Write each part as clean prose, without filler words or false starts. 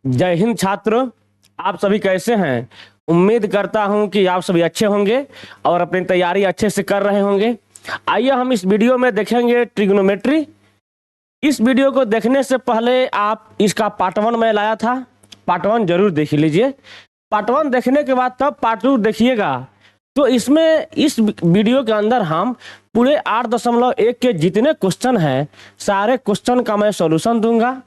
जय हिंद छात्र। आप सभी कैसे हैं? उम्मीद करता हूं कि आप सभी अच्छे होंगे और अपनी तैयारी अच्छे से कर रहे होंगे। आइए हम इस वीडियो में देखेंगे ट्रिग्नोमेट्री। इस वीडियो को देखने से पहले आप इसका पार्ट 1 में लाया था, पार्ट 1 जरूर देख लीजिए। पार्ट 1 देखने के बाद तब पार्ट 2 देखिएगा। तो इसमें इस वीडियो के अंदर हम पूरे 8.1 के जितने क्वेश्चन हैं सारे क्वेश्चन का मैं सॉल्यूशन दूंगा,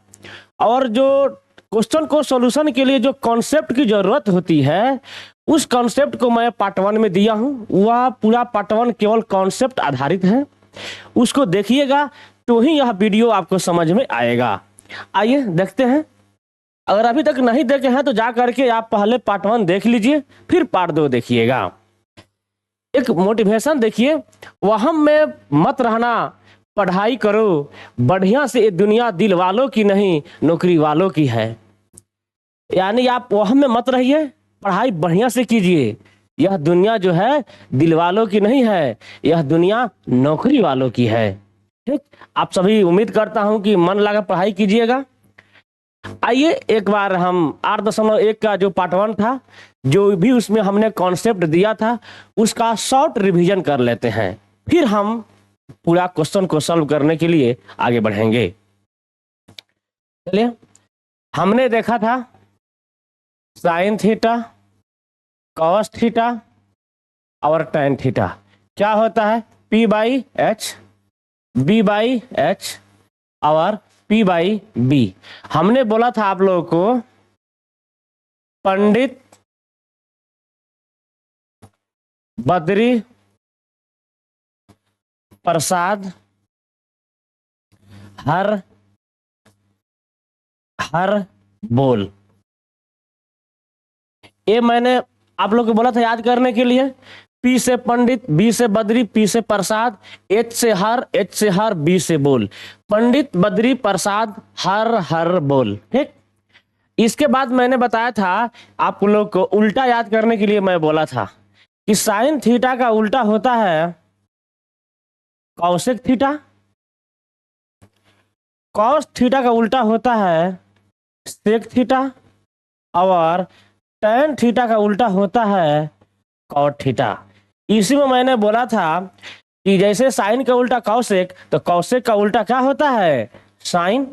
और जो क्वेश्चन को सॉल्यूशन के लिए जो कॉन्सेप्ट की जरूरत होती है उस कॉन्सेप्ट को मैं पार्ट 1 में दिया हूं। वह पूरा पार्ट 1 केवल कॉन्सेप्ट आधारित है, उसको देखिएगा तो ही यह वीडियो आपको समझ में आएगा। आइए देखते हैं। अगर अभी तक नहीं देखे हैं तो जा करके आप पहले पार्ट 1 देख लीजिए, फिर पार्ट 2 देखिएगा। एक मोटिवेशन देखिए, वहम में मत रहना, पढ़ाई करो बढ़िया से, ये दुनिया दिल वालों की नहीं नौकरी वालों की है। यानी आप वहम में मत रहिए, पढ़ाई बढ़िया से कीजिए। यह दुनिया जो है दिल वालों की नहीं है, यह दुनिया नौकरी वालों की है। ठीक, आप सभी उम्मीद करता हूं कि मन लगा पढ़ाई कीजिएगा। आइए एक बार हम 8.1 का जो पार्ट 1 था, जो भी उसमें हमने कॉन्सेप्ट दिया था उसका शॉर्ट रिवीजन कर लेते हैं, फिर हम पूरा क्वेश्चन को सॉल्व करने के लिए आगे बढ़ेंगे। चलिए, हमने देखा था साइन थीटा, कॉस थीटा और टैन थीटा क्या होता है, P by H, B by H और P बाई बी। हमने बोला था आप लोगों को पंडित बद्री प्रसाद हर हर बोल, ये मैंने आप लोग को बोला था याद करने के लिए। P से पंडित, B से बद्री, P से प्रसाद, H से हर, H से हर, B से बोल। पंडित बद्री प्रसाद हर हर बोल। ठीक, इसके बाद मैंने बताया था आप लोग को उल्टा याद करने के लिए। मैं बोला था कि साइन थीटा का उल्टा होता है कौशिक थीटा, कॉस थीटा का उल्टा होता है सेक थीटा और टैन थीटा का उल्टा होता है कॉट थीटा। इसी में मैंने बोला था कि जैसे साइन का उल्टा कौशिक, तो कौशिक का उल्टा क्या होता है साइन।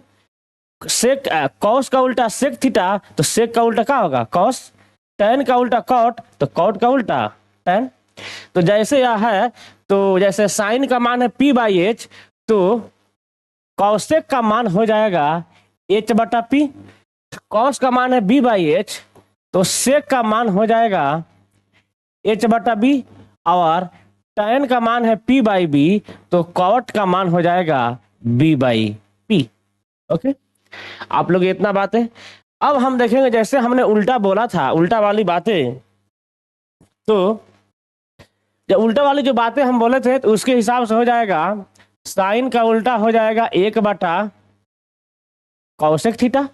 सेक कॉस का उल्टा सेक थीटा, तो सेक का उल्टा क्या होगा कॉस। टैन का उल्टा कॉट, तो कॉट का उल्टा टैन। तो जैसे यह है, तो जैसे साइन का मान है P बाई एच, तो कौशिक का मान हो जाएगा H बटा P। कॉस का मान है B बाई एच, तो सेक का मान हो जाएगा H बटा B, और टैन का मान है P बाई बी, तो कॉट का मान हो जाएगा B बाई पी। ओके, आप लोग इतना बातें। अब हम देखेंगे जैसे हमने उल्टा बोला था, उल्टा वाली बातें, तो जब उल्टा वाली जो बातें हम बोले थे तो उसके हिसाब से हो जाएगा साइन का उल्टा हो जाएगा 1 बटा कौशिक थीटा,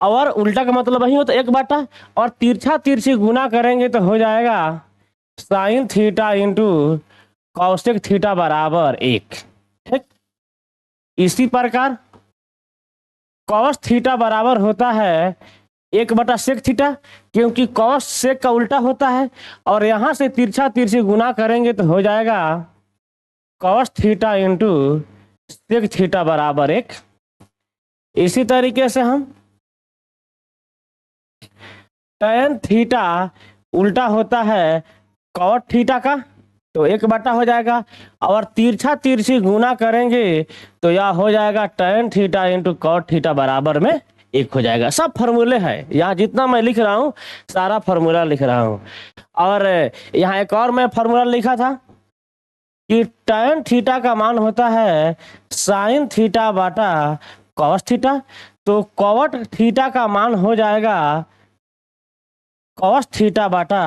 और उल्टा का मतलब वही होता है 1 बटा, और तिरछा तिरछी गुना करेंगे तो हो जाएगा sine theta into Kaushik theta बराबर 1। ठीक, इसी प्रकार कॉस थीटा बराबर होता है 1 बटा सेक थीटा, क्योंकि कॉस सेक का उल्टा होता है, और यहां से तिरछा तिरछी गुना करेंगे तो हो जाएगा cos theta into sec theta बराबर 1। इसी तरीके से हम टैन थीटा उल्टा होता है कॉट थीटा का, तो 1 बटा हो जाएगा, और तिरछा तिरछी गुना करेंगे तो यह हो जाएगा tan theta into cot theta बराबर में 1 हो जाएगा। सब फॉर्मूले हैं, यहाँ जितना मैं लिख रहा हूँ सारा फॉर्मूला लिख रहा हूँ। और यहाँ एक और मैं फॉर्मूला लिखा था कि टैन थीटा का मान होता है साइन थीटा बटा कॉस थीटा, तो कॉट थीटा का मान हो जाएगा कॉस थीटा बटा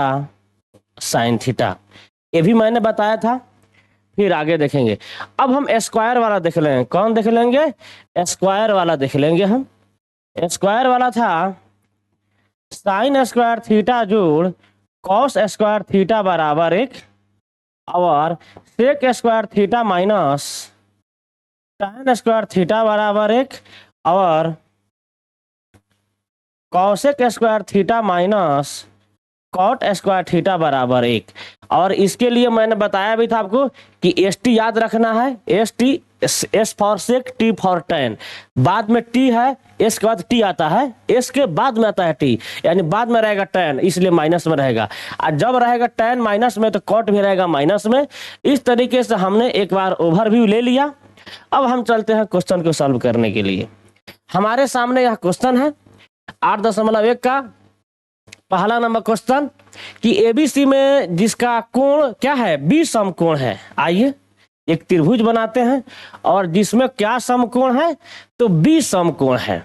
साइन थीटा। ये भी मैंने बताया था, फिर आगे देखेंगे। अब हम स्क्वायर वाला देख लेंगे। कौन देख लेंगे? स्क्वायर वाला देख लेंगे हम। स्क्वायर वाला था साइन स्क्वायर थीटा जोड़ कॉस स्क्वायर थीटा बराबर 1, और sec square theta minus tan square theta बराबर 1, और cosec square theta minus cot square theta बराबर 1। और इसके लिए मैंने बताया भी था आपको कि एस टी याद रखना है। S T, S for sake, T for tan. बाद में टी है, एस के बाद टी आता है, एस के बाद में आता है टी, यानी बाद में रहेगा टैन, इसलिए माइनस में रहेगा। और जब रहेगा टैन माइनस में तो कॉट भी रहेगा माइनस में। इस तरीके से हमने एक बार ओवरव्यू ले लिया। अब हम चलते हैं क्वेश्चन को सॉल्व करने के लिए। हमारे सामने यह क्वेश्चन है 8.1 का पहला नंबर क्वेश्चन कि एबीसी में जिसका कोण क्या है, बी समकोण है। आइए एक त्रिभुज बनाते हैं और जिसमें क्या समकोण है, तो बी समकोण है।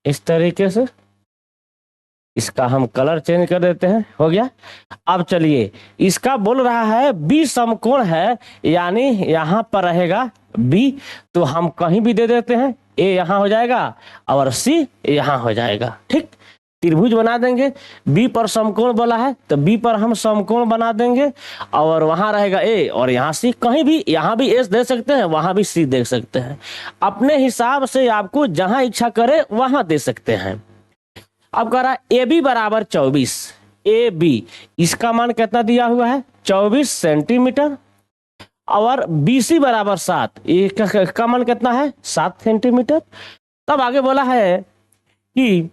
इस तरीके से इसका हम कलर चेंज कर देते हैं, हो गया। अब चलिए, इसका बोल रहा है बी समकोण है, यानी यहां पर रहेगा बी, तो हम कहीं भी दे देते हैं। ए यहां हो जाएगा और सी यहां हो जाएगा। ठीक, त्रिभुज बना देंगे। बी पर समकोण बोला है तो बी पर हम समकोण बना देंगे और वहां रहेगा ए और यहाँ सी। कहीं भी, यहाँ भी एस दे सकते हैं, वहां भी सी दे सकते हैं। अपने हिसाब से आपको जहां इच्छा करे वहां दे सकते हैं। अब कह रहा है ए बी बराबर 24। ए बी, इसका मान कितना दिया हुआ है, 24 सेंटीमीटर। और बी सी बराबर 7, इसका मान कितना है, 7 सेंटीमीटर। तब आगे बोला है कि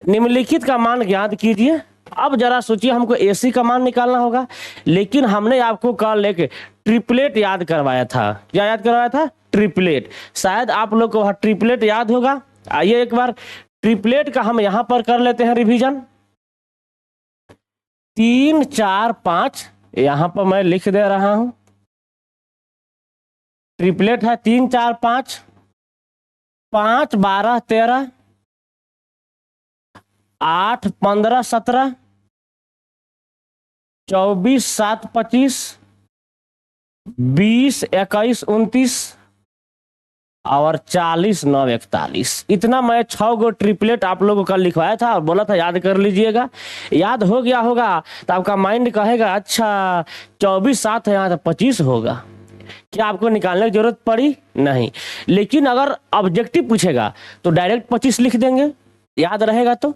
निम्नलिखित का मान ज्ञात कीजिए। अब जरा सोचिए, हमको एसी का मान निकालना होगा, लेकिन हमने आपको कल लेके ट्रिपलेट याद करवाया था। क्या याद करवाया था, ट्रिपलेट। शायद आप लोग को वह ट्रिपलेट याद होगा। आइए एक बार ट्रिपलेट का हम यहां पर कर लेते हैं रिवीजन। 3 4 5 यहां पर मैं लिख दे रहा हूं। ट्रिपलेट है 3 4 5, 5 12 13, 8 15 17, 24 7 25, 20 21 29 और 40 9 41। इतना मैं 6 गो ट्रिपलेट आप लोगों का लिखवाया था और बोला था याद कर लीजिएगा। याद हो गया होगा तो आपका माइंड कहेगा अच्छा 24 7 है यहाँ तो 25 होगा। क्या आपको निकालने की जरूरत पड़ी, नहीं। लेकिन अगर ऑब्जेक्टिव पूछेगा तो डायरेक्ट 25 लिख देंगे, याद रहेगा। तो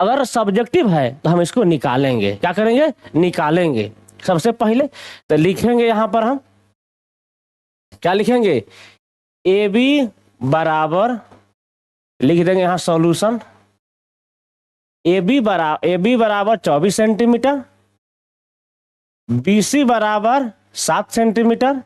अगर सब्जेक्टिव है तो हम इसको निकालेंगे। क्या करेंगे, निकालेंगे। सबसे पहले तो लिखेंगे यहां पर हम क्या लिखेंगे, ए बी बराबर, लिख देंगे यहां सॉल्यूशन। ए बी बराबर 24 सेंटीमीटर, बी सी बराबर 7 सेंटीमीटर।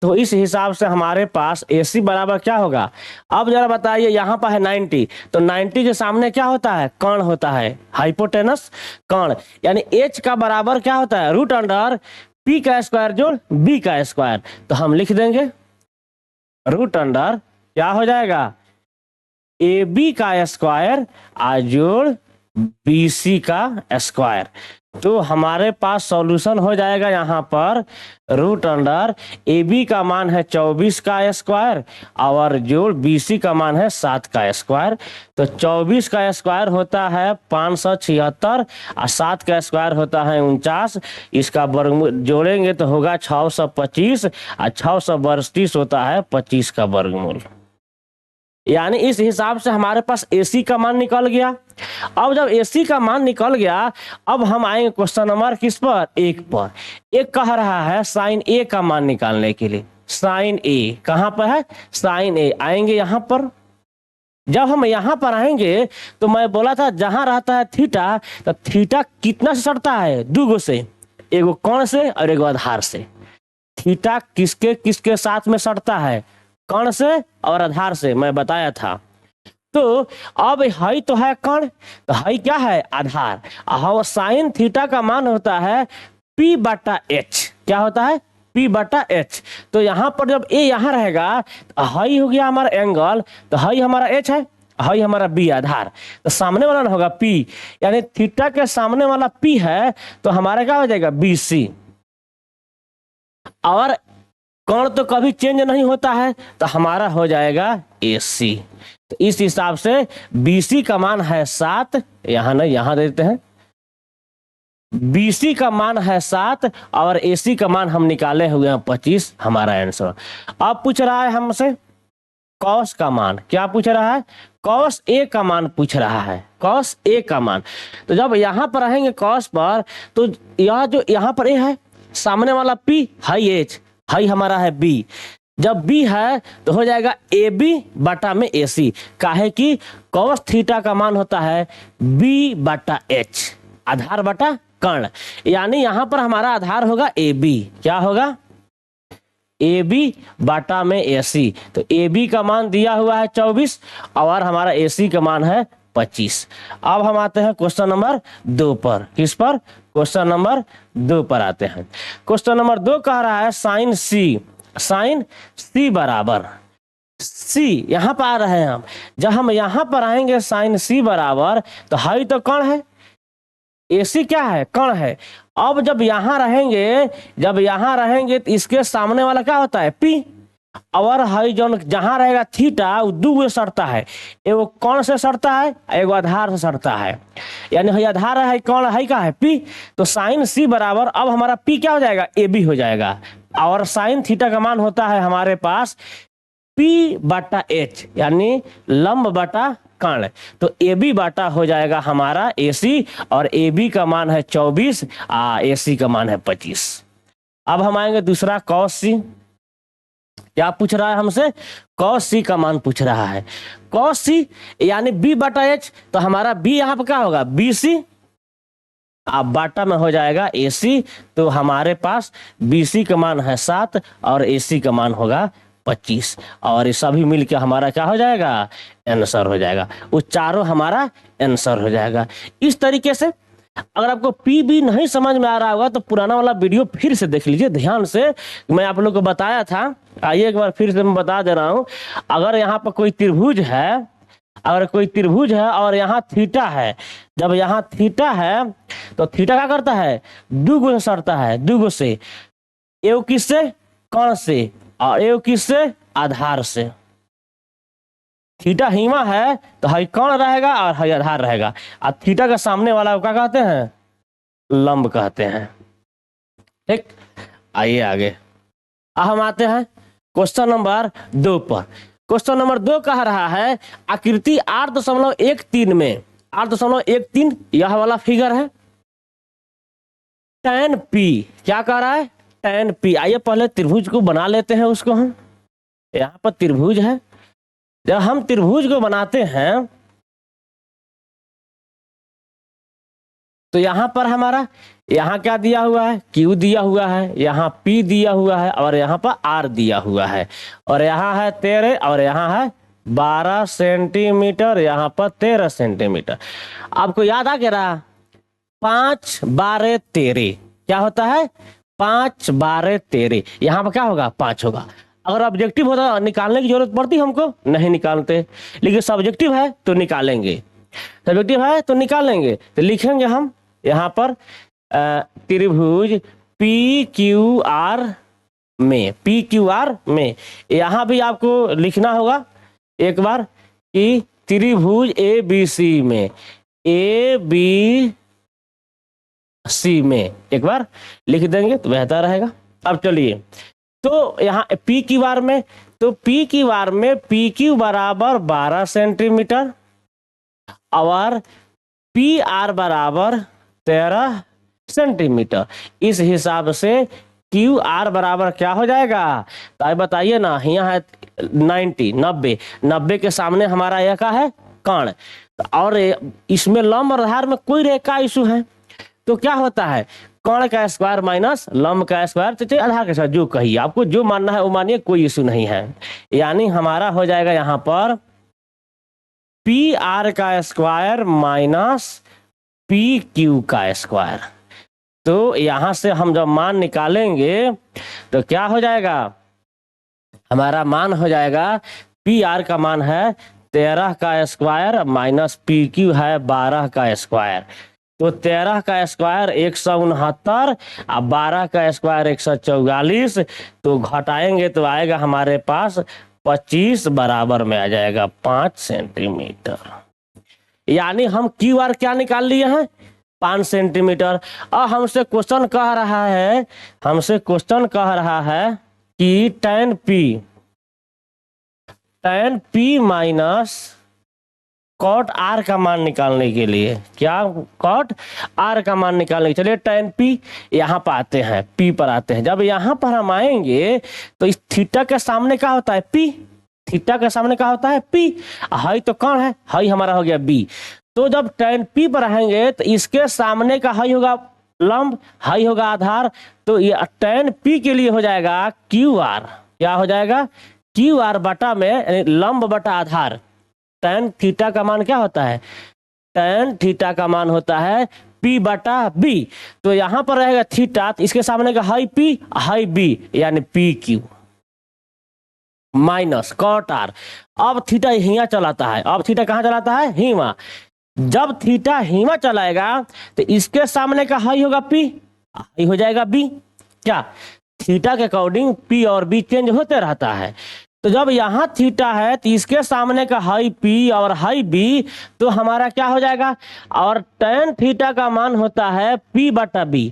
तो इस हिसाब से हमारे पास AC बराबर क्या होगा। अब जरा बताइए, यहाँ पर है 90, तो 90 के सामने क्या होता है, कर्ण होता है, हाइपोटेनस कर्ण। यानी H का बराबर क्या होता है, रूट अंडर P का स्क्वायर जोड़ B का स्क्वायर। तो हम लिख देंगे रूट अंडर क्या हो जाएगा, AB का स्क्वायर जोड़ BC का स्क्वायर। तो हमारे पास सॉल्यूशन हो जाएगा यहाँ पर रूट अंडर AB का मान है 24 का स्क्वायर और जोड़ BC का मान है 7 का स्क्वायर। तो 24 का स्क्वायर होता है 576 और 7 का स्क्वायर होता है 49। इसका वर्गमूल जोड़ेंगे तो होगा 625 और 632 होता है 25 का वर्गमूल। यानी इस हिसाब से हमारे पास AC का मान निकल गया। अब जब AC का मान निकल गया, अब हम आएंगे क्वेश्चन नंबर किस पर, 1 पर। एक कह रहा है साइन A का मान निकालने के लिए। साइन A कहां पर है, साइन A आएंगे यहां पर। जब हम यहां पर आएंगे तो मैं बोला था जहां रहता है थीटा, तो थीटा कितना से सटता है, 2 गो से, एगो कोण से और एगो आधार से। थीटा किसके किसके साथ में सटता है, कर्ण से और आधार से, मैं बताया था। तो अब हाई तो है कर्ण, तो हाई क्या है, आधार। और साइन थीटा का मान होता है P/H। क्या होता है, P/H। तो यहां पर जब ए यहां रहेगा तो हाई हो गया हमारा एंगल, तो हाई हमारा H है, हाई हमारा B आधार, तो सामने वाला होगा P। यानी थीटा के सामने वाला P है तो हमारा क्या हो जाएगा, BC। और कोण तो कभी चेंज नहीं होता है तो हमारा हो जाएगा AC। तो इस हिसाब से BC का मान है 7, यहां नहीं यहां देते हैं, BC का मान है 7 और AC का मान हम निकाले हुए हैं 25, हमारा आंसर। अब पूछ रहा है हमसे कॉस का मान क्या पूछ रहा है, कॉस ए का मान पूछ रहा है, कॉस ए का मान। तो जब यहां पर रहेंगे कॉस पर, तो यह जो यहां पर ए है, सामने वाला पी, हाई एच, हाई हमारा है बी, जब बी है तो हो जाएगा ए बी बटा में ए सी, काहे कि कॉस थीटा का मान होता है बी बटा एच, आधार बटा कर्ण, यानी यहां पर हमारा आधार होगा ए बी, क्या होगा ए बी बाटा में ए सी। तो ए बी का मान दिया हुआ है 24 और हमारा ए सी का मान है 25। अब हम आते हैं क्वेश्चन नंबर 2 पर, किस पर, क्वेश्चन नंबर 2 पर आते हैं। क्वेश्चन नंबर 2 कह रहा है साइन सी, साइन सी बराबर, सी यहां पर आ रहे हैं हम, जब हम यहां पर आएंगे साइन सी बराबर, तो हाई तो कण है, एसी क्या है, कण है। अब जब यहां रहेंगे, जब यहां रहेंगे तो इसके सामने वाला क्या होता है पी, और हाई जो जहां रहेगा थीटा वो दो गो सटता है, एगो कौन से सटता है, एगो आधार से सटता है, यानी हाई आधार है, कौन है का है पी। तो साइन सी बराबर अब हमारा पी क्या हो जाएगा, ए बी हो जाएगा, और साइन थीटा का मान होता है हमारे पास पी बटा एच, यानी लंब बटा कर्ण। तो ए बी बाटा हो जाएगा हमारा ए सी, और ए बी का मान है 24, ए सी का मान है 25। अब हम आएंगे दूसरा कॉस सी, क्या पूछ रहा है हमसे, कॉस सी का मान पूछ रहा है, कॉस सी यानी बी बटा एच, तो हमारा बी यहाँ पर क्या होगा बी सी, अब बाटा में हो जाएगा ए सी, तो हमारे पास बी सी का मान है 7 और ए सी का मान होगा 25, और ये सभी मिलकर हमारा क्या हो जाएगा, आंसर हो जाएगा, वो चारों हमारा आंसर हो जाएगा। इस तरीके से अगर आपको पी बी नहीं समझ में आ रहा होगा तो पुराना वाला वीडियो फिर से देख लीजिए ध्यान से, मैं आप लोग को बताया था, आइए एक बार फिर से मैं बता दे रहा हूं। अगर यहाँ पर कोई त्रिभुज है, अगर कोई त्रिभुज है और यहाँ थीटा है, जब यहाँ थीटा है तो थीटा क्या करता है, दो गो से सटता है, दो गो से, एगो किससे, कण से, और एगो किससे, आधार से। थीटा हीमा है तो हाई कण रहेगा और हाई आधार रहेगा, और थीटा का सामने वाला को क्या कहते हैं, लंब कहते हैं। ठीक, आइए आगे। अब हम आते हैं क्वेश्चन नंबर 2 पर। क्वेश्चन नंबर 2 कह रहा है आकृति 8.13 में, 8.13 यह वाला फिगर है, tan p, क्या कह रहा है, tan p। आइए पहले त्रिभुज को बना लेते हैं उसको हम, यहाँ पर त्रिभुज है, जब हम त्रिभुज को बनाते हैं तो यहां पर हमारा, यहाँ क्या दिया हुआ है, Q दिया हुआ है, यहाँ P दिया हुआ है, और यहाँ पर R दिया हुआ है, और यहाँ है 13 और यहाँ है 12 सेंटीमीटर, यहाँ पर 13 सेंटीमीटर। आपको याद आ गया रहा, 5 12 13 क्या होता है, 5 12 13, यहाँ पर क्या होगा 5 होगा। अगर ऑब्जेक्टिव होता निकालने की जरूरत पड़ती हमको, नहीं निकालते, लेकिन सब्जेक्टिव है तो निकालेंगे, सब्जेक्टिव है तो निकालेंगे। तो लिखेंगे हम यहाँ पर त्रिभुज पी क्यू आर में, पी क्यू आर में, यहाँ भी आपको लिखना होगा एक बार कि त्रिभुज ए बी सी में, ए बी सी में एक बार लिख देंगे तो बेहतर रहेगा। अब चलिए, तो यहाँ पी क्यू आर में, तो पी क्यू आर में पी क्यू बराबर 12 सेंटीमीटर और पी आर बराबर 13 सेंटीमीटर। इस हिसाब से क्यू आर बराबर क्या हो जाएगा, तो बताइए ना, यहाँ है 90 90 के सामने हमारा यह का है कण, और इसमें लंब और आधार में कोई रेखा इशू है, तो क्या होता है कण का स्क्वायर माइनस लंब का स्क्वायर, तो आधार के साथ जो कहिए, आपको जो मानना है वो मानिए, कोई इशू नहीं है। यानी हमारा हो जाएगा यहाँ पर पी आर का स्क्वायर माइनस पी क्यू का स्क्वायर। तो यहां से हम जब मान निकालेंगे तो क्या हो जाएगा, हमारा मान हो जाएगा पी आर का मान है 13 का स्क्वायर माइनस पी क्यू है 12 का स्क्वायर। तो 13 का स्क्वायर 169 और 12 का स्क्वायर 144, तो घटाएंगे तो आएगा हमारे पास 25 बराबर में आ जाएगा 5 सेंटीमीटर। यानी हम क्यू आर क्या निकाल लिए हैं, 5 सेंटीमीटर। और हमसे क्वेश्चन कह रहा है, हमसे क्वेश्चन कह रहा है कि tan p tan p minus cot R का मान निकालने के लिए, क्या कॉट आर का मान निकालने के, चलिए tan p यहाँ पर आते हैं, p पर आते हैं। जब यहाँ पर हम आएंगे तो इस थीटा के सामने क्या होता है p, थीटा के सामने क्या होता है p, हाई तो कौन है, हाई हमारा हो गया b। तो जब tan p पर आएंगे तो इसके सामने का हाई होगा लंब, हाई होगा आधार, तो ये tan p के लिए हो जाएगा क्यू आर, क्या हो जाएगा क्यू आर बटा में यानी लंब बटा आधार। tan थीटा का मान क्या होता है, tan थीटा का मान होता है p बटा b। तो यहां पर रहेगा थीटा, तो इसके सामने का हाई p हाई b यानी P Q minus cot R. अब थीटा हिया चलाता है, अब थीटा कहां चलाता है, हिमा। जब थीटा हिमा चलाएगा तो इसके सामने का हाई होगा p, हाई हो जाएगा b, क्या थीटा के अकॉर्डिंग p और b चेंज होते रहता है। तो जब यहाँ थीटा है तो इसके सामने का हाई p और हाई b, तो हमारा क्या हो जाएगा, और tan थीटा का मान होता है p बटा b,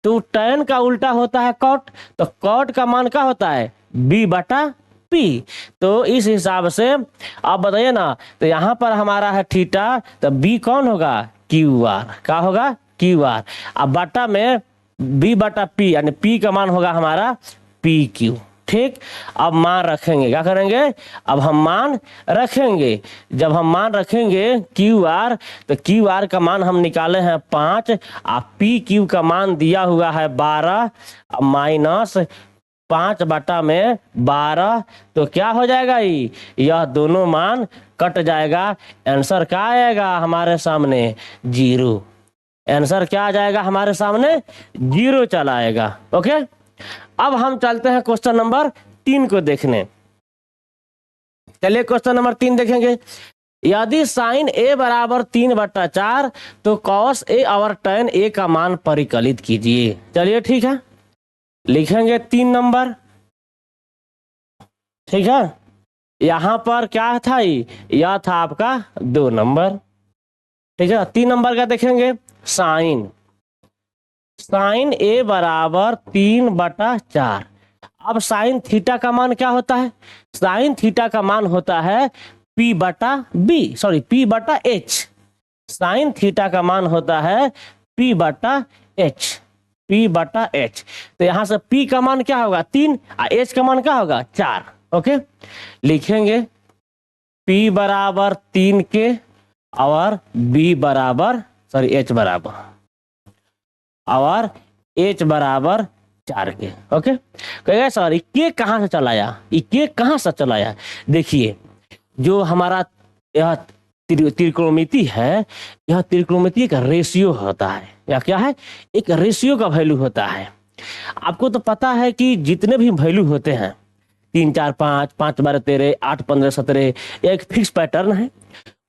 तो tan का उल्टा होता है कॉट, तो कॉट का मान क्या होता है b बटा p। तो इस हिसाब से आप बताइए ना, तो यहाँ पर हमारा है थीटा, तो b कौन होगा क्यू आर, क्या होगा क्यू आर, अब बटा में b बटा p यानी p का मान होगा हमारा पी क्यू। ठीक, अब मान रखेंगे, क्या करेंगे, अब हम मान रखेंगे। जब हम मान रखेंगे क्यू आर, तो क्यू आर का मान हम निकाले हैं 5, और पी क्यू का मान दिया हुआ है 12, माइनस 5 बटा में 12, तो क्या हो जाएगा, यह दोनों मान कट जाएगा। आंसर क्या आएगा हमारे सामने, 0। आंसर क्या आ जाएगा हमारे सामने, 0 चला आएगा। ओके, अब हम चलते हैं क्वेश्चन नंबर 3 को देखने। चलिए क्वेश्चन नंबर 3 देखेंगे। यदि साइन a बराबर 3/4 तो कॉस a और tan a का मान परिकलित कीजिए। चलिए ठीक है, लिखेंगे 3 नंबर, ठीक है। यहां पर क्या था, यह था आपका 2 नंबर, ठीक है। 3 नंबर का देखेंगे, साइन a बराबर 3/4। अब साइन थीटा का मान क्या होता है, साइन थीटा का मान होता है p बटा h। साइन थीटा का मान होता है p बटा h। तो यहां से p का मान क्या होगा 3 और h का मान क्या होगा 4। ओके, लिखेंगे p बराबर 3 के और h बराबर 4 के। ओके, कहेगा सर ये कहां से चलाया, ये कहां से चलाया। देखिए जो हमारा यह त्रिकोणमिति है, यह त्रिकोणमिति एक रेशियो होता है, या क्या है, एक रेशियो का वैल्यू होता है। आपको तो पता है कि जितने भी वैल्यू होते हैं 3 4 5 5 12 13 8 15 17, एक फिक्स पैटर्न है।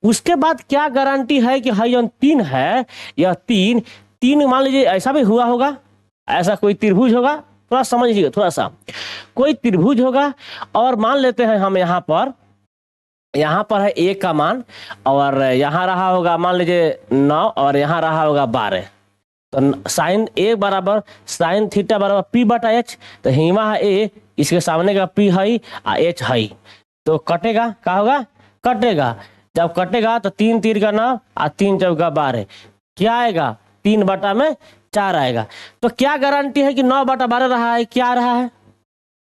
उसके बाद क्या गारंटी है कि हाँ यह 3 है, यह 3 मान लीजिए ऐसा भी हुआ होगा, ऐसा कोई त्रिभुज होगा, थोड़ा समझिए, थोड़ा सा कोई त्रिभुज होगा और मान लेते हैं हम यहाँ पर है a का मान, और यहाँ रहा होगा मान लीजिए 9 और यहाँ रहा होगा 12। तो साइन a बराबर साइन थीटा बराबर p बटा h, तो हिमा है a, इसके सामने का p है और h है, तो कटेगा, क्या होगा कटेगा। जब कटेगा तो 3 3 का 9 और 3 चौका 12, क्या आएगा 3 बटा में 4 आएगा। तो क्या गारंटी है कि 9 बटा 12 रहा है, क्या रहा है।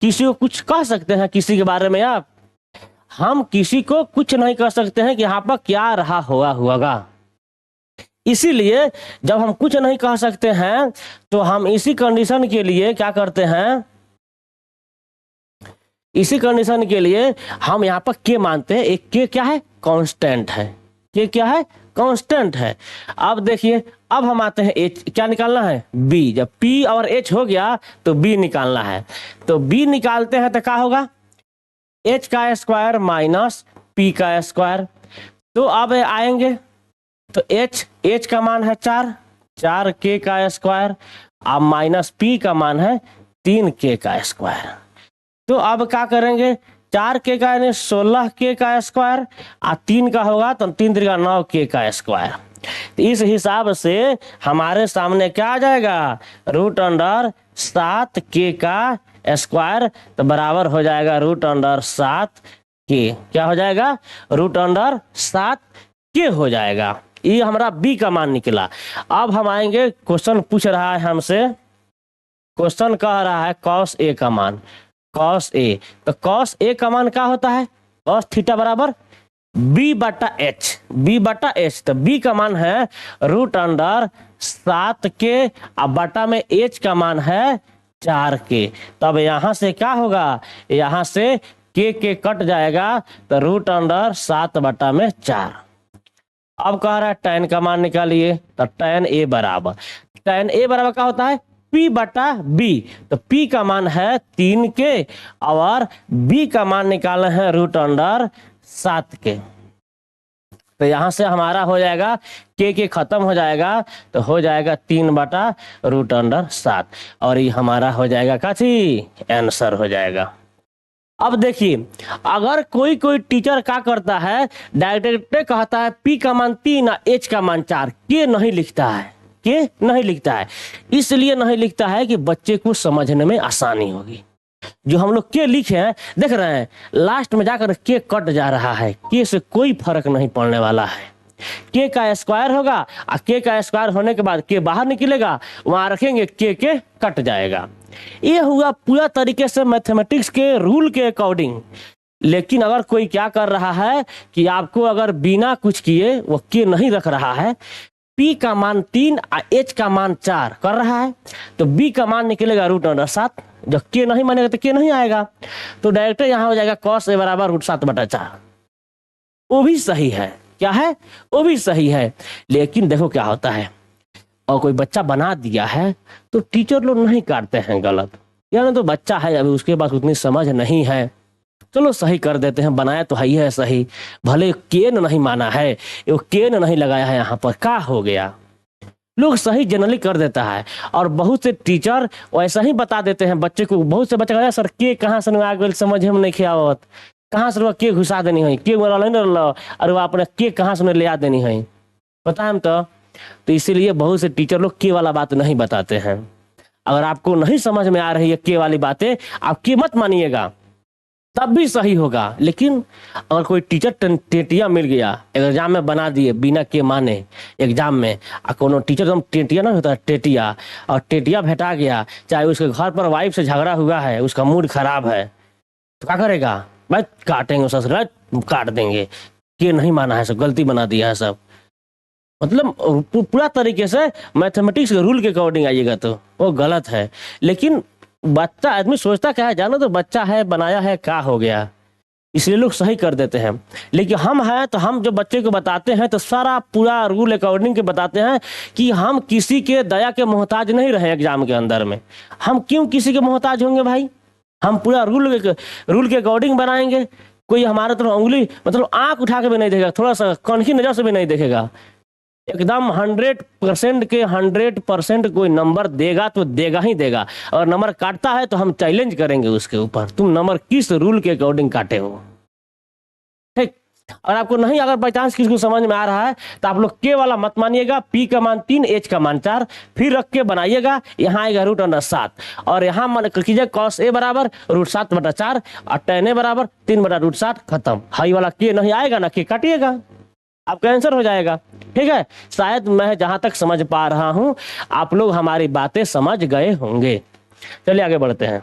किसी को कुछ कह सकते हैं किसी के बारे में आप, हम किसी को कुछ नहीं कह सकते हैं कि यहाँ पर क्या रहा होगा। इसीलिए जब हम कुछ नहीं कह सकते हैं तो हम इसी कंडीशन के लिए क्या करते हैं, इसी कंडीशन के लिए हम यहाँ पर के मानते हैं। एक के क्या है, कांस्टेंट है, के क्या है, कांस्टेंट है। अब देखिए, अब हम आते हैं एच, क्या निकालना है बी। जब पी और एच हो गया तो बी निकालना है, तो बी निकालते हैं तो क्या होगा एच का स्क्वायर माइनस पी का स्क्वायर। तो अब आएंगे तो एच का मान है 4 के का स्क्वायर, अब माइनस पी का मान है 3 के का स्क्वायर। तो अब क्या करेंगे, 4 के का यानी 16 के का स्क्वायर, और 3 का होगा तो 3 3 का 9 के का स्क्वायर। तो इस हिसाब से हमारे सामने क्या आ जाएगा, √7 के का स्क्वायर, तो बराबर हो जाएगा √7 के, क्या हो जाएगा, रूट अंडर 7 के हो जाएगा। ये हमारा बी का मान निकला। अब हम आएंगे, क्वेश्चन पूछ रहा है हमसे, क्वेश्चन कह रहा है कॉस ए का मान, कॉस ए, तो कॉस ए का मान क्या होता है, कॉस थीटा बराबर बी बटा एच, बी बटा एच, तो बी का मान है रूट अंडर 7 के, अब बटा में एच का मान है 4 के। तब यहां से क्या होगा, यहां से के कट जाएगा, तो रूट अंडर 7 बटा में 4। अब कह रहा है tan का मान निकालिए, तो tan ए बराबर, tan ए बराबर क्या होता है, P बटा बी, तो P का मान है 3 के और B का मान निकालना है रूट अंडर 7 के। तो यहां से हमारा हो जाएगा के खत्म हो जाएगा, तो हो जाएगा 3 बटा रूट अंडर 7, और ये हमारा हो जाएगा काची आंसर हो जाएगा। अब देखिए, अगर कोई टीचर क्या करता है, डायरेक्ट कहता है P का मान 3 H का मान 4, के नहीं लिखता है, के नहीं लिखता है, इसलिए नहीं लिखता है कि बच्चे को समझने में आसानी होगी। जो हम लोग के लिखे हैं, देख रहे हैं लास्ट में जाकर के कट जा रहा है, के से कोई फर्क नहीं पड़ने वाला है। के का स्क्वायर होगा और के का स्क्वायर होने के बाद के बाहर निकलेगा, वहां रखेंगे के कट जाएगा। ये हुआ पूरा तरीके से मैथमेटिक्स के रूल के अकॉर्डिंग। लेकिन अगर कोई क्या कर रहा है कि आपको अगर बिना कुछ किए वो के नहीं रख रहा है, P का मान 3 और H का मान 4 कर रहा है, तो B का मान निकलेगा रूट अंडर 7, जब के नहीं मानेगा तो के नहीं आएगा, तो डायरेक्ट यहां हो जाएगा cos A बराबर रूट 7 बटा 4। वो भी सही है, क्या है, वो भी सही है। लेकिन देखो क्या होता है, और कोई बच्चा बना दिया है तो टीचर लोग नहीं काटते हैं गलत, यानी तो बच्चा है अभी, उसके पास उतनी समझ नहीं है, चलो सही कर देते हैं, बनाया तो है सही, भले केन नहीं माना है, वो केन नहीं लगाया है यहाँ पर, क्या हो गया, लोग सही जनरली कर देता है। और बहुत से टीचर वैसा ही बता देते हैं बच्चे को, बहुत से बच्चे कहते हैं सर के कहाँ से आ गए, समझ में नहीं आवत, कहाँ से के घुसा देनी है, के और वह अपने के कहाँ से ले आ देनी है, पता है तो इसीलिए बहुत से टीचर लोग के वाला बात नहीं बताते हैं। अगर आपको नहीं समझ में आ रही है के वाली बातें, आप के मत मानिएगा, तब भी सही होगा। लेकिन अगर कोई टीचर टेटिया मिल गया, एग्जाम में बना दिए बिना के माने एग्जाम में, और कोनो टीचर एकदम टेटिया ना होता टेटिया, और टेटिया भेटा गया, चाहे उसके घर पर वाइफ से झगड़ा हुआ है, उसका मूड खराब है, तो क्या करेगा भाई, काटेंगे ससुराल, काट देंगे, के नहीं माना है, सब गलती बना दिया है सब, मतलब पूरा तरीके से मैथमेटिक्स के रूल के अकॉर्डिंग आइएगा तो वो गलत है। लेकिन बच्चा, आदमी सोचता क्या है, जानो तो बच्चा है बनाया है, क्या हो गया, इसलिए लोग सही कर देते हैं। लेकिन हम हैं तो हम जो बच्चे को बताते हैं तो सारा पूरा रूल अकॉर्डिंग के बताते हैं कि हम किसी के दया के मोहताज नहीं रहे एग्जाम के अंदर में। हम क्यों किसी के मोहताज होंगे भाई, हम पूरा रूल के अकॉर्डिंग बनाएंगे। कोई हमारे तरफ उंगली मतलब आंख उठा के भी नहीं देखेगा, थोड़ा सा कनखी नजर से भी नहीं देखेगा, एकदम 100% के 100% कोई नंबर देगा तो देगा ही देगा। और नंबर काटता है तो हम चैलेंज करेंगे उसके ऊपर, तुम नंबर किस रूल के अकॉर्डिंग काटे हो, ठीक। और आपको नहीं, अगर बाई चांस किसी को समझ में आ रहा है तो आप लोग के वाला मत मानिएगा, P का मान 3 H का मान 4 फिर रख के बनाइएगा, यहाँ आएगा रूट अंडर 7, और यहाँ मन कीजिए cos A बराबर रूट 7 बटा 4 और tan A बराबर 3 बटा रूट 7, खत्म। हाई वाला के नहीं आएगा ना, के काटिएगा, आपका आंसर हो जाएगा, ठीक है। शायद मैं जहां तक समझ पा रहा हूं आप लोग हमारी बातें समझ गए होंगे। चलिए आगे बढ़ते हैं।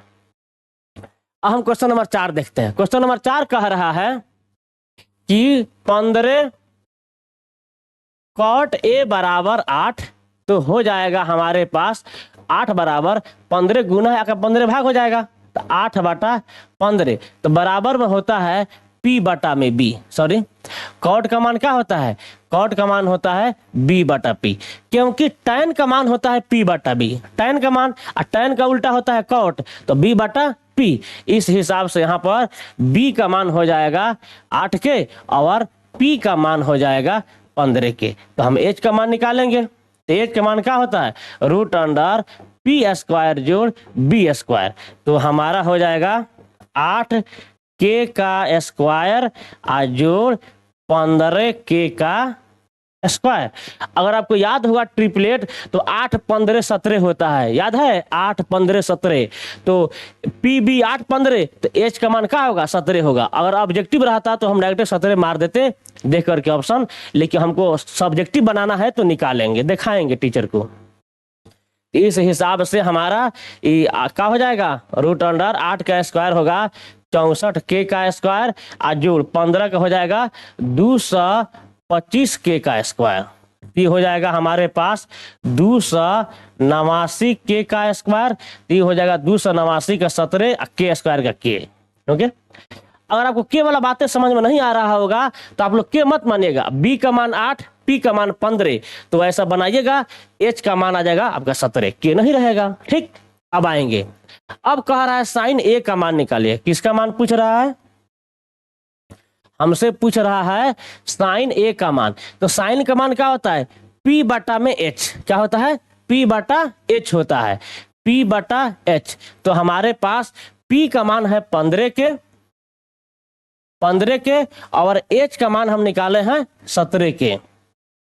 अब हम क्वेश्चन नंबर 4 देखते हैं। क्वेश्चन नंबर 4 कह रहा है कि 15 cot A बराबर 8, तो हो जाएगा हमारे पास 8 बराबर 15 गुना है, 15 भाग हो जाएगा, तो 8 बटा 15, तो बराबर में होता है P बटा में B, सॉरी कॉट का मान क्या होता है, कॉट का मान होता है B बटा P, क्योंकि tan का मान होता है P बटा B, tan का मान और tan का उल्टा होता है कॉट, तो B बटा P। इस हिसाब से यहाँ पर B का मान हो जाएगा 8 के और P का मान हो जाएगा 15 के, तो हम H का मान निकालेंगे, तो H का मान क्या होता है रूट अंडर P स्क्वायर जोड़ B स्क्वायर, तो हमारा हो जाएगा 8 के का स्क्वायर जोड़ 15 के का स्क्वायर। अगर आपको याद होगा ट्रिपलेट तो 8 15 17 होता है, याद है 8 15 17। तो पी बी 8 15 तो एच का मान क्या होगा 17 होगा। अगर ऑब्जेक्टिव रहता तो हम डायरेक्ट 17 मार देते देख करके ऑप्शन, लेकिन हमको सब्जेक्टिव बनाना है तो निकालेंगे, दिखाएंगे टीचर को। इस हिसाब से हमारा क्या हो जाएगा, रूट अंडर 8 का स्क्वायर होगा 64 के का स्क्वायर, और जोड़ 15 का हो जाएगा 225 के का स्क्वायर। ये हो जाएगा हमारे पास 289 के का स्क्वायर। ये हो जाएगा 289 का 17 के स्क्वायर का के। ओके, अगर आपको के वाला बातें समझ में नहीं आ रहा होगा तो आप लोग के मत मानिएगा। बी का मान 8, पी का मान 15, तो ऐसा बनाइएगा। एच का मान आ जाएगा आपका 17, के नहीं रहेगा। ठीक, अब आएंगे। अब कह रहा है साइन ए का मान निकालिए। किसका मान पूछ रहा है, हमसे पूछ रहा है साइन ए का मान। तो साइन का मान क्या होता है, पी बटा में एच। क्या होता है, पी बटा एच होता है, पी बटा एच। तो हमारे पास पी का मान है 15 के और एच का मान हम निकाले हैं 17 के।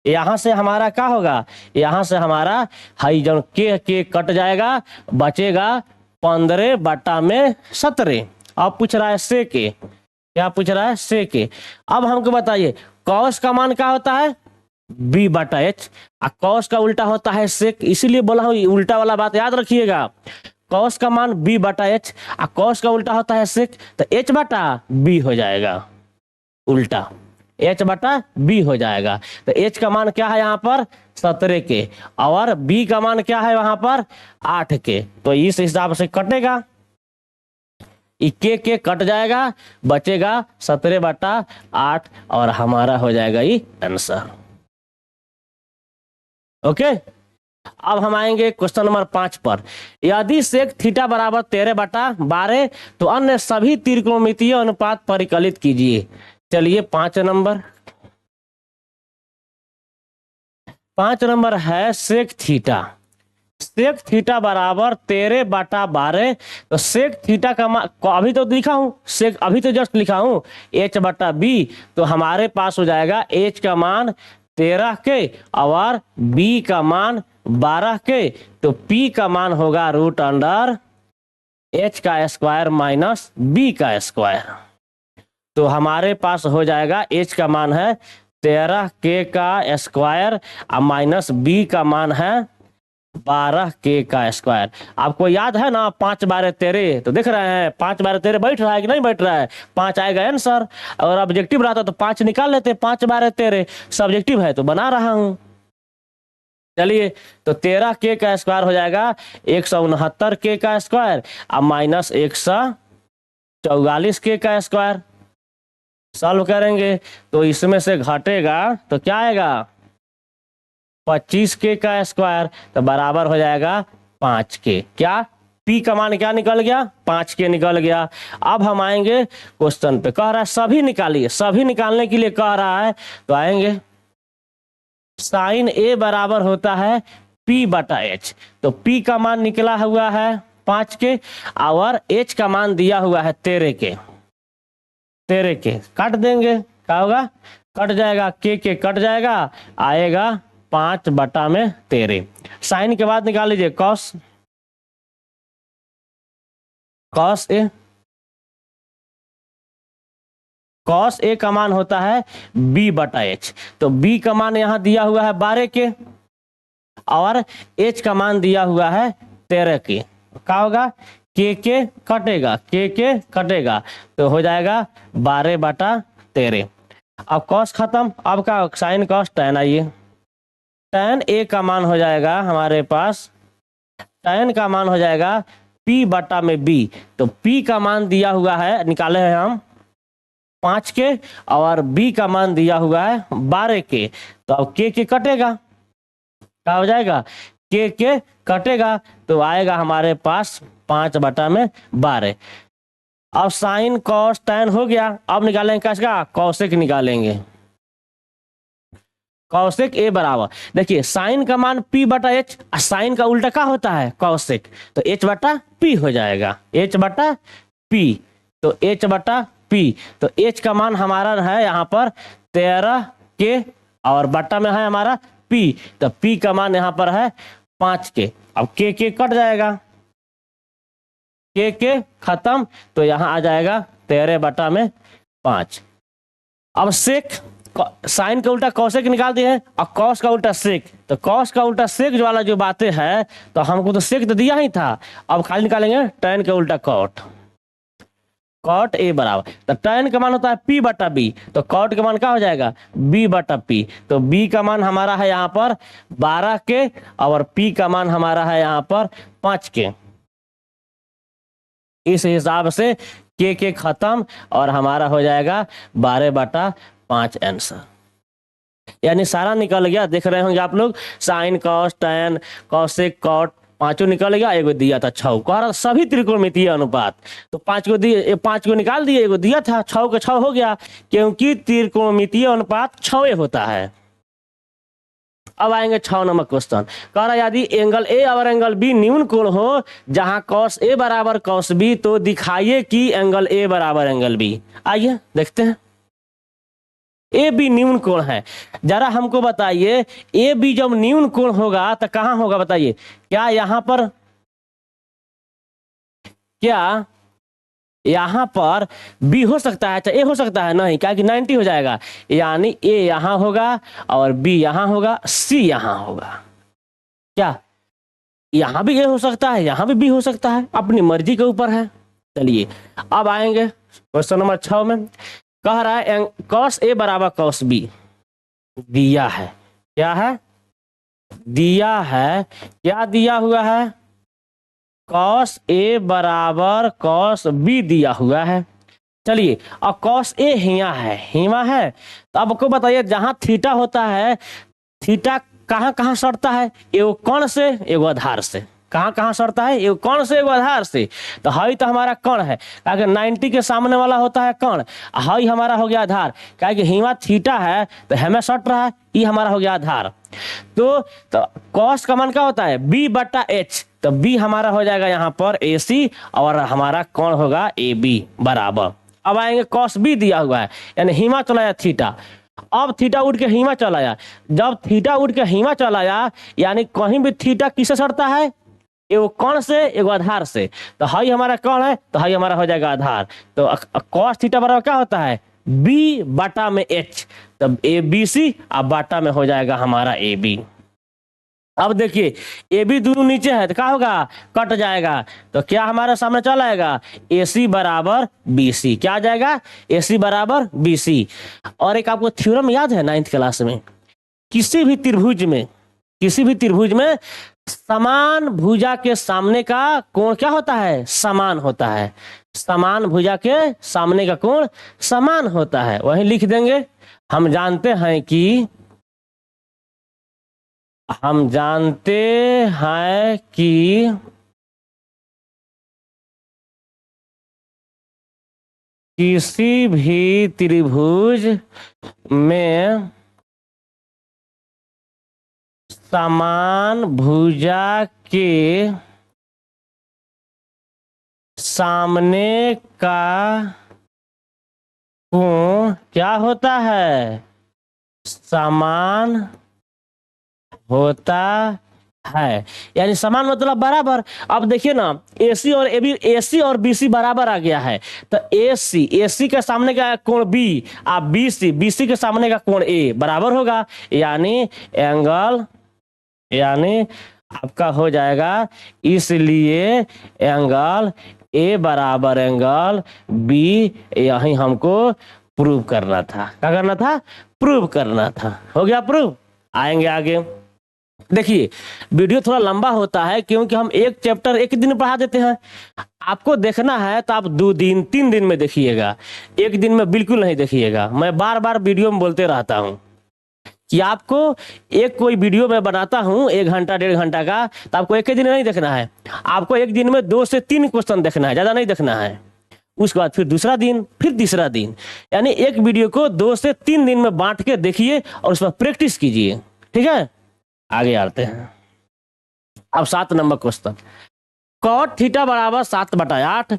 यहां से हमारा क्या होगा, यहां से हमारा हाई जन के कट जाएगा, बचेगा 15 बटा में 17। अब पूछ रहा है से के, क्या पूछ रहा है से के। अब हमको बताइए कॉस का मान क्या होता है, बी बटा एच, और कॉस का उल्टा होता है सेक। इसीलिए बोला हूं उल्टा वाला बात याद रखिएगा। कॉस का मान बी बटा एच और कॉस का उल्टा होता है सेक, तो एच बटा बी हो जाएगा, उल्टा एच बटा बी हो जाएगा। तो एच का मान क्या है यहाँ पर 17 के, और बी का मान क्या है वहां पर 8 के। तो इस हिसाब से कटेगा, के कट जाएगा, बचेगा 17 बटा 8 और हमारा हो जाएगा ये आंसर। ओके, अब हम आएंगे क्वेश्चन नंबर 5 पर। यदि सेक थीटा बराबर 13 बटा 12 तो अन्य सभी त्रिकोणमितीय अनुपात परिकलित कीजिए। चलिए 5 नंबर है सेक थीटा। सेक थीटा बराबर 13 बटा 12। तो सेक थीटा का मान अभी तो लिखा हूं, सेक अभी तो जस्ट लिखा हूं एच बटा बी। तो हमारे पास हो जाएगा एच का मान 13 के और बी का मान 12 के। तो पी का मान होगा रूट अंडर एच का स्क्वायर माइनस बी का स्क्वायर। तो हमारे पास हो जाएगा एच का मान है 13 के का स्क्वायर और माइनस बी का मान है 12 के का स्क्वायर। आपको याद है ना 5 12 13, तो देख रहे हैं 5 12 13 बैठ रहा है कि नहीं बैठ रहा है, 5 आएगा आंसर। और ऑब्जेक्टिव रहता तो 5 निकाल लेते, 5 12 13 सब्जेक्टिव है तो बना रहा हूं। चलिए, तो 13 के का स्क्वायर हो जाएगा 169 के का स्क्वायर और माइनस 144 के का स्क्वायर। सॉल्व करेंगे तो इसमें से घटेगा तो क्या आएगा 25 के का स्क्वायर, तो बराबर हो जाएगा 5 के। क्या पी का मान क्या निकल गया 5 के निकल गया। अब हम आएंगे क्वेश्चन पे, कह रहा है सभी निकालिए। सभी निकालने के लिए कह रहा है तो आएंगे साइन ए बराबर होता है पी बटा एच। तो पी का मान निकला हुआ है 5 के और एच का मान दिया हुआ है 13 के। 13 के काट देंगे, क्या होगा कट जाएगा, के कट जाएगा, आएगा 5 बटा में 13। साइन के बाद निकाल लीजिए कॉस ए। कॉस ए का मान होता है बी बटा एच। तो बी का मान यहां दिया हुआ है 12 के और एच का मान दिया हुआ है 13 के। क्या होगा के कटेगा, के कटेगा, तो हो जाएगा 12 बटा 13। अब कॉस खत्म, अब का साइन कॉस टैन। आइए टैन ए का मान हो जाएगा हमारे पास, टैन का मान हो जाएगा पी बटा में बी। तो पी का मान दिया हुआ है, निकाले हैं हम 5 के और बी का मान दिया हुआ है 12 के। तो अब के कटेगा, क्या हो जाएगा के कटेगा, तो आएगा हमारे पास 5 बटा में 12। अब साइन कॉस टैन हो गया। अब निकालेंगे किसका, कॉसेक निकालेंगे। कॉसेक ए बराबर, देखिए साइन का मान पी बटा एच, साइन का उल्टा क्या होता है कॉसेक, तो एच बटा पी हो जाएगा, एच बटा पी। तो एच बटा पी, तो एच का मान हमारा है यहाँ पर 13 के और बट्टा में है हमारा p, तो p का मान यहाँ पर है 5 के। अब के कट जाएगा, के खत्म, तो यहाँ आ जाएगा 13/5। अब सेक, साइन का उल्टा कौसेक निकाल दिए हैं और कॉस का उल्टा सेक, तो कॉस का उल्टा सेक जो वाला जो बातें है, तो हमको तो सेक तो दिया ही था, अब खाली निकालेंगे tan का उल्टा कॉट, कॉट a बराबर, तो tan का मान होता है p/b, तो कॉट का मान क्या हो जाएगा b/p, तो b का मान हमारा है यहाँ पर 12 के और p का मान हमारा है यहाँ पर 5 के। इस हिसाब से के खत्म और हमारा हो जाएगा 12/5 आंसर, यानी सारा निकल गया। देख रहे होंगे आप लोग, sine cos tan cosec cot पांचों निकल गया, एगो दिया था 6, कह सभी त्रिकोणमितीय अनुपात, तो 5 को निकाल दिए, एगो दिया था 6 का 6 हो गया, क्योंकि त्रिकोणमितीय अनुपात 6 होता है। अब आएंगे 6 नंबर क्वेश्चन, कह रहा यदि एंगल ए और एंगल बी न्यून कोण हो जहां कॉस ए बराबर कॉस बी, तो दिखाइए कि एंगल ए बराबर एंगल बी। आइए देखते हैं, ए बी न्यून कोण है, जरा हमको बताइए ए बी जब न्यून कोण होगा तो कहां होगा, बताइए। क्या यहां पर, क्या यहां पर बी हो सकता है, अच्छा ए हो सकता है, नहीं, क्या कि 90 हो जाएगा, यानी ए यहां होगा और बी यहां होगा, सी यहां होगा। क्या यहां भी ए हो सकता है, यहां भी बी हो सकता है, अपनी मर्जी के ऊपर है। चलिए अब आएंगे क्वेश्चन नंबर 6 में, कह रहा है कॉस ए बराबर कॉस बी दिया है, क्या है दिया है, क्या दिया हुआ है, कॉस ए बराबर कॉस बी दिया हुआ है। चलिए अब कॉस ए हिमा है, तो आपको बताइए जहां थीटा होता है, थीटा कहां कहां सटता है, एगो कण से एगो आधार से, कहां कहां सटता है, एगो कण से एगो आधार से, तो हई तो हमारा कण है, अगर 90 के सामने वाला होता है कण, हई हमारा हो गया आधार, क्या कि हिमा थीटा है तो हमें सट रहा है, ये हमारा हो गया आधार। तो कॉस का मान क्या होता है b/h, तो b हमारा हो जाएगा यहाँ पर AC और हमारा कौन होगा AB बराबर। अब आएंगे कॉस b दिया हुआ है, यानी हिमा चला आया थीटा, अब थीटा उठ के हिमा चला आया, जब थीटा उठ के हिमा चला आया, यानी कहीं भी थीटा किससे सटता है, एगो कौन से एगो आधार से, तो हई हमारा कौन है, तो हई हमारा हो जाएगा आधार, तो कॉस थीटा बराबर क्या होता है b/h, तब ABC अब बाटा में हो जाएगा हमारा AB। अब देखिए ए बी दोनों नीचे है तो क्या होगा, कट जाएगा, तो क्या हमारे सामने चल आएगा AC बराबर BC, क्या आ जाएगा AC बराबर BC। और एक आपको थ्योरम याद है 9th क्लास में, किसी भी त्रिभुज में समान भुजा के सामने का कोण क्या होता है, समान होता है, समान भुजा के सामने का कोण समान होता है। वहीं लिख देंगे, हम जानते हैं कि किसी भी त्रिभुज में समान भुजा के सामने का कोण क्या होता है, समान होता है, यानी समान मतलब बराबर। अब देखिए ना AC और BC बराबर आ गया है, तो AC के सामने का कोण B और BC के सामने का कोण A बराबर होगा, यानी आपका हो जाएगा, इसलिए एंगल A बराबर एंगल B, यही हमको प्रूव करना था, क्या करना था, प्रूव करना था। हो गया प्रूव। आएंगे आगे, देखिए वीडियो थोड़ा लंबा होता है क्योंकि हम एक चैप्टर एक दिन में पढ़ा देते हैं, आपको देखना है तो आप 2 दिन 3 दिन में देखिएगा, एक दिन में बिल्कुल नहीं देखिएगा। मैं बार बार वीडियो में बोलते रहता हूं कि आपको एक कोई वीडियो मैं बनाता हूं 1 घंटा 1.5 घंटा का, तो आपको एक ही दिन नहीं देखना है, आपको एक दिन में 2 से 3 क्वेश्चन देखना है, ज्यादा नहीं देखना है। उसके बाद फिर दूसरा दिन, फिर तीसरा दिन, यानी एक वीडियो को 2 से 3 दिन में बांट के देखिए और उस पर प्रैक्टिस कीजिए, ठीक है। आगे आते हैं, अब 7 नंबर क्वेश्चन, कॉट थीटा बराबर 7/8,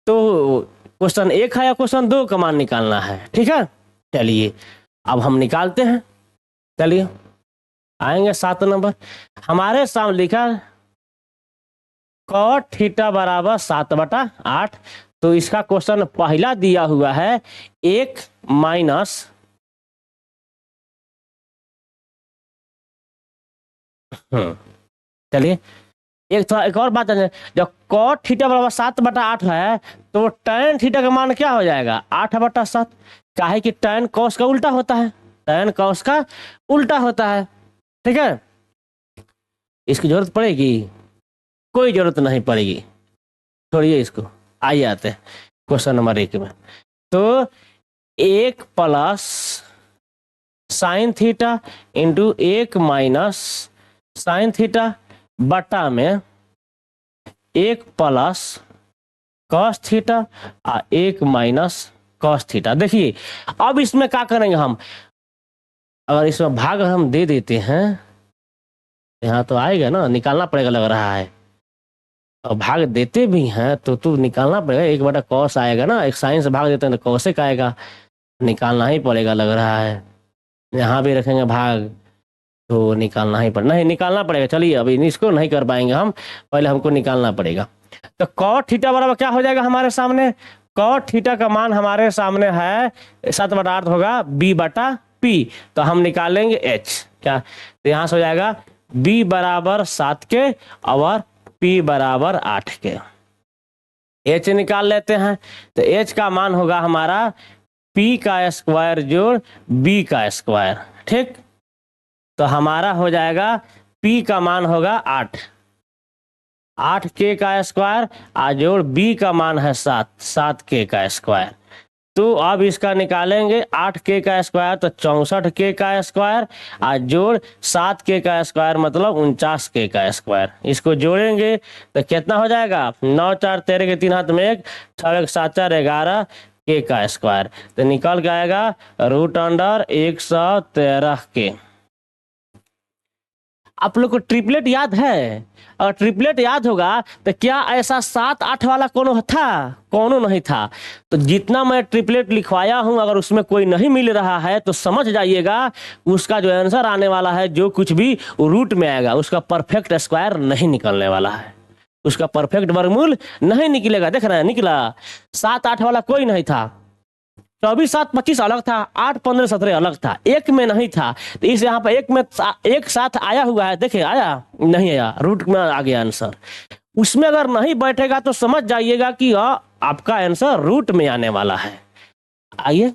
तो क्वेश्चन 1 है या क्वेश्चन 2 का मान निकालना है, ठीक है। चलिए अब हम निकालते हैं, चलिए आएंगे 7 नंबर। हमारे सामने लिखा कॉट थीटा बराबर 7/8। तो इसका क्वेश्चन पहला दिया हुआ है 1 माइनस चलिए एक और बात है, जब कॉट थीटा बराबर 7/8 है तो tan थीटा का मान क्या हो जाएगा 8/7। काहे कि tan cos का उल्टा होता है, tan cos का उल्टा होता है। ठीक है, इसकी जरूरत पड़ेगी, कोई जरूरत नहीं पड़ेगी, छोड़िए इसको। आइए आते हैं क्वेश्चन नंबर 1 में। तो 1 plus sine theta into 1 minus sine theta बटा में 1 प्लस कॉस थीटा और 1 माइनस कॉस थीटा। देखिए अब इसमें क्या करेंगे हम, अगर इसमें भाग हम दे देते हैं, यहाँ तो आएगा ना, निकालना पड़ेगा लग रहा है। और भाग देते भी हैं तो निकालना पड़ेगा, 1/cos आएगा ना, एक साइन से भाग देते हैं तो cosec आएगा, निकालना ही पड़ेगा लग रहा है। यहाँ भी रखेंगे भाग तो निकालना ही पड़ेगा, नहीं निकालना पड़ेगा। चलिए अभी इसको नहीं कर पाएंगे हम, पहले हमको निकालना पड़ेगा। तो cot थीटा बराबर क्या हो जाएगा हमारे सामने, cot थीटा का मान हमारे सामने है 7/8 होगा b/p। तो हम निकालेंगे h क्या, तो यहाँ से हो जाएगा b बराबर 7 के और p बराबर 8 के। h निकाल लेते हैं, तो h का मान होगा हमारा p का स्क्वायर जोड़ b का स्क्वायर। ठीक, तो हमारा हो जाएगा p का मान होगा 8k का स्क्वायर आ जोड़ b का मान है 7k का स्क्वायर। तो अब इसका निकालेंगे 8k का स्क्वायर तो 64k का स्क्वायर आ जोड़ 7k का स्क्वायर मतलब 49k का स्क्वायर। इसको जोड़ेंगे तो कितना हो जाएगा, 9 4 13 के 3 हाथ में 1, 6 1 7 4 11 k का स्क्वायर। तो निकल के आएगा √113k। आप लोग को ट्रिपलेट याद है, और ट्रिपलेट याद होगा तो क्या ऐसा 7 8 वाला कोनो था, कोनो नहीं था। तो जितना मैं ट्रिपलेट लिखवाया हूं अगर उसमें कोई नहीं मिल रहा है तो समझ जाइएगा उसका जो आंसर आने वाला है जो कुछ भी रूट में आएगा उसका परफेक्ट स्क्वायर नहीं निकलने वाला है, उसका परफेक्ट वर्गमूल नहीं निकलेगा। देख रहे हैं निकला, 7 8 वाला कोई नहीं था, 24 7 25 अलग था, 8 15 17 अलग था, एक में नहीं था। तो इस यहाँ पर एक में एक साथ आया हुआ है, देखिए आया नहीं आया, रूट में आ गया आंसर। उसमें अगर नहीं बैठेगा तो समझ जाइएगा कि आपका आंसर रूट में आने वाला है। आइए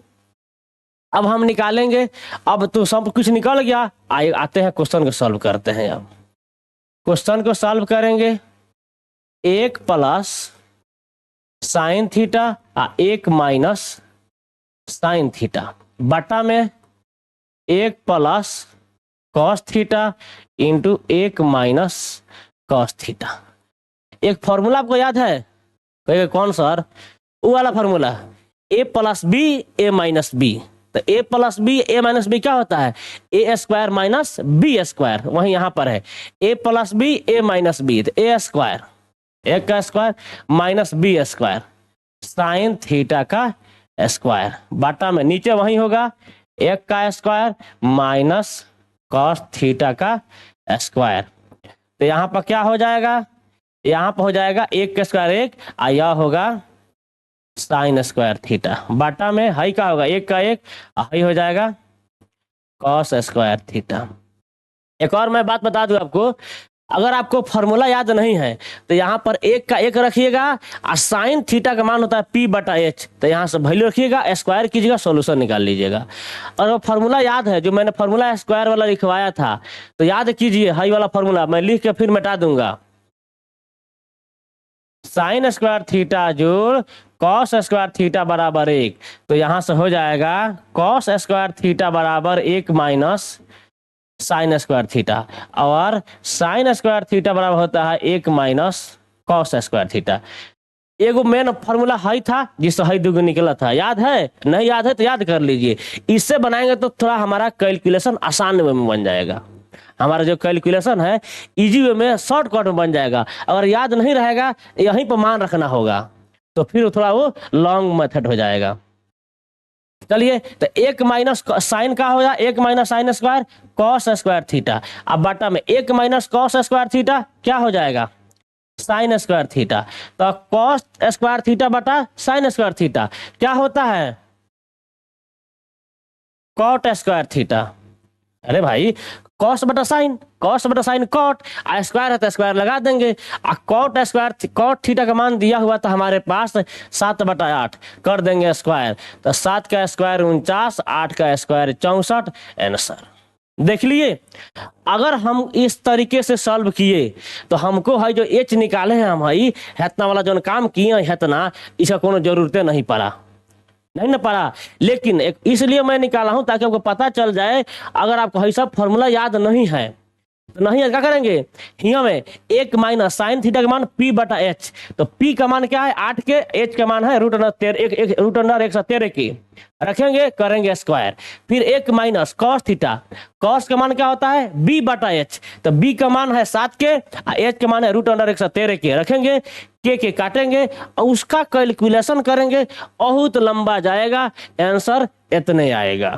अब हम निकालेंगे, अब तो सब कुछ निकल गया, आइए आते हैं क्वेश्चन को सॉल्व करते हैं। अब क्वेश्चन को सॉल्व करेंगे, 1 plus sine theta 1 minus sine theta बटा में 1 plus cos theta into 1 minus cos theta. एक फॉर्मूला आपको याद है, कहेगा कौन सर, वो वाला formula a plus b a minus b. तो a plus b a minus b क्या होता है, a square minus b square, वही यहाँ पर है a plus b a minus b, तो ए स्क्वायर, एक का square minus b square sine theta का स्क्वायर बटा में नीचे वही होगा 1 का स्क्वायर माइनस कॉस थीटा का स्क्वायर। तो यहाँ पर क्या हो जाएगा, यहाँ पर हो जाएगा 1 का स्क्वायर 1 आया होगा साइन स्क्वायर थीटा बटा में हाई का होगा 1 का 1 हाई हो जाएगा कॉस स्क्वायर थीटा। एक और मैं बात बता दूं आपको, अगर आपको फॉर्मूला याद नहीं है तो यहाँ पर 1 का 1 रखिएगा और साइन थीटा का मान होता है p/h, तो यहाँ से वैल्यू रखिएगा, स्क्वायर कीजिएगा, सॉल्यूशन निकाल लीजिएगा। और वो फॉर्मूला याद है जो मैंने फॉर्मूला स्क्वायर वाला लिखवाया था तो याद कीजिए, हाई वाला फॉर्मूला मैं लिख के फिर मिटा दूंगा, साइन स्क्वायर थीटा जोड़ कॉस स्क्वायर थीटा बराबर 1। तो यहाँ से हो जाएगा कॉस स्क्वायर थीटा बराबर 1 माइनस साइन स्क्वायर थीटा, और साइन स्क्वायर थीटा बराबर होता है 1 माइनस कॉस स्क्वायर थीटा। एगो मेन फॉर्मूला हाई था जिससे हाई दुगुना निकला था, याद है, नहीं याद है तो याद कर लीजिए। इससे बनाएंगे तो थोड़ा हमारा कैलकुलेशन आसान वे में बन जाएगा, हमारा जो कैलकुलेशन है इजी वे में शॉर्टकट में बन जाएगा। अगर याद नहीं रहेगा यहीं पर मान रखना होगा तो फिर थोड़ा वो लॉन्ग मेथड हो जाएगा। चलिए, तो एक माइनस साइन का हो जाए, एक minus sine square cos square theta. अब बटा में एक माइनस कॉस स्क्वायर थीटा क्या हो जाएगा, साइन स्क्वायर थीटा। तो कॉस स्क्वायर थीटा बटा साइन स्क्वायर थीटा क्या होता है, कॉट स्क्वायर थीटा। अरे भाई, कॉस बटा साइन कॉट, आ स्क्वायर है तो स्क्वायर लगा देंगे। आ कॉट स्क्वायर कॉट थीटा का मान दिया हुआ था हमारे पास 7/8, कर देंगे स्क्वायर। तो 7 का स्क्वायर 49, 8 का स्क्वायर 64, आंसर देख लिए। अगर हम इस तरीके से सॉल्व किए तो हमको है जो एच निकाले हैं हम, है इतना वाला जो काम किए इतना, इसका कोनो जरूरते नहीं पड़ा, नहीं ना पड़ा। लेकिन एक इसलिए मैं निकाला हूं ताकि आपको पता चल जाए। अगर आपको ये सब फॉर्मूला याद नहीं है तो नहीं है, क्या करेंगे, हिया में एक माइनस साइन थीटा का मान पी बटा एच। तो पी का मान क्या है 8 के, एच का मान है रूट अंडर 113 की, रखेंगे करेंगे स्क्वायर। फिर एक माइनस कॉस थीटा, कॉस का मान क्या होता है बी बटा एच। तो बी का मान है 7 के, एच का मान है रूट अंडर 113 के, रखेंगे के काटेंगे और उसका कैलकुलेशन करेंगे, बहुत लंबा जाएगा, आंसर इतने आएगा।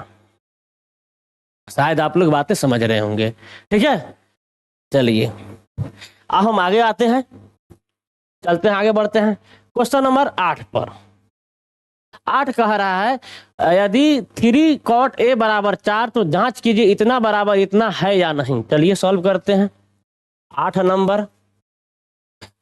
शायद आप लोग बातें समझ रहे होंगे, ठीक है। चलिए अब हम आगे आते हैं, चलते हैं आगे बढ़ते हैं क्वेश्चन नंबर 8 पर। 8 कह रहा है यदि 3 कॉट ए बराबर 4 तो जांच कीजिए इतना बराबर इतना है या नहीं। चलिए सॉल्व करते हैं। 8 नंबर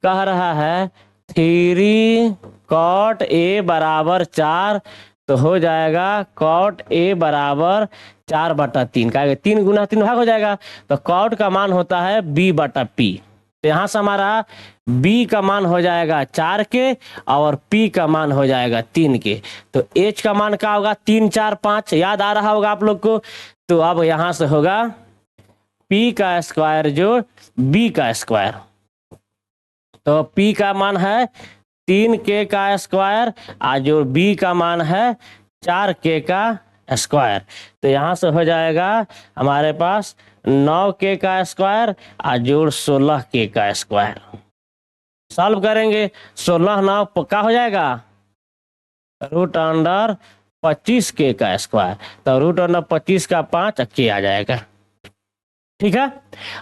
कह रहा है 3 कॉट ए बराबर 4 तो हो जाएगा कॉट ए बराबर 4/3 का 3 गुना 3 भाग हो जाएगा। तो कॉट का मान होता है b बटा पी। तो यहाँ से हमारा b का मान हो जाएगा 4 के और p का मान हो जाएगा 3 के। तो h का मान क्या होगा 3 4 5, याद आ रहा होगा आप लोग को। तो अब यहाँ से होगा p का स्क्वायर जो b का स्क्वायर। तो p का मान है 3k का स्क्वायर और जो b का मान है 4k का स्क्वायर। तो यहाँ से हो जाएगा हमारे पास 9k का स्क्वायर और जोड़ 16k का स्क्वायर। सॉल्व करेंगे 16 9 पक्का हो जाएगा रूट अंडर 25k का स्क्वायर। तो रूट अंडर 25 का 5 k आ जाएगा, ठीक है।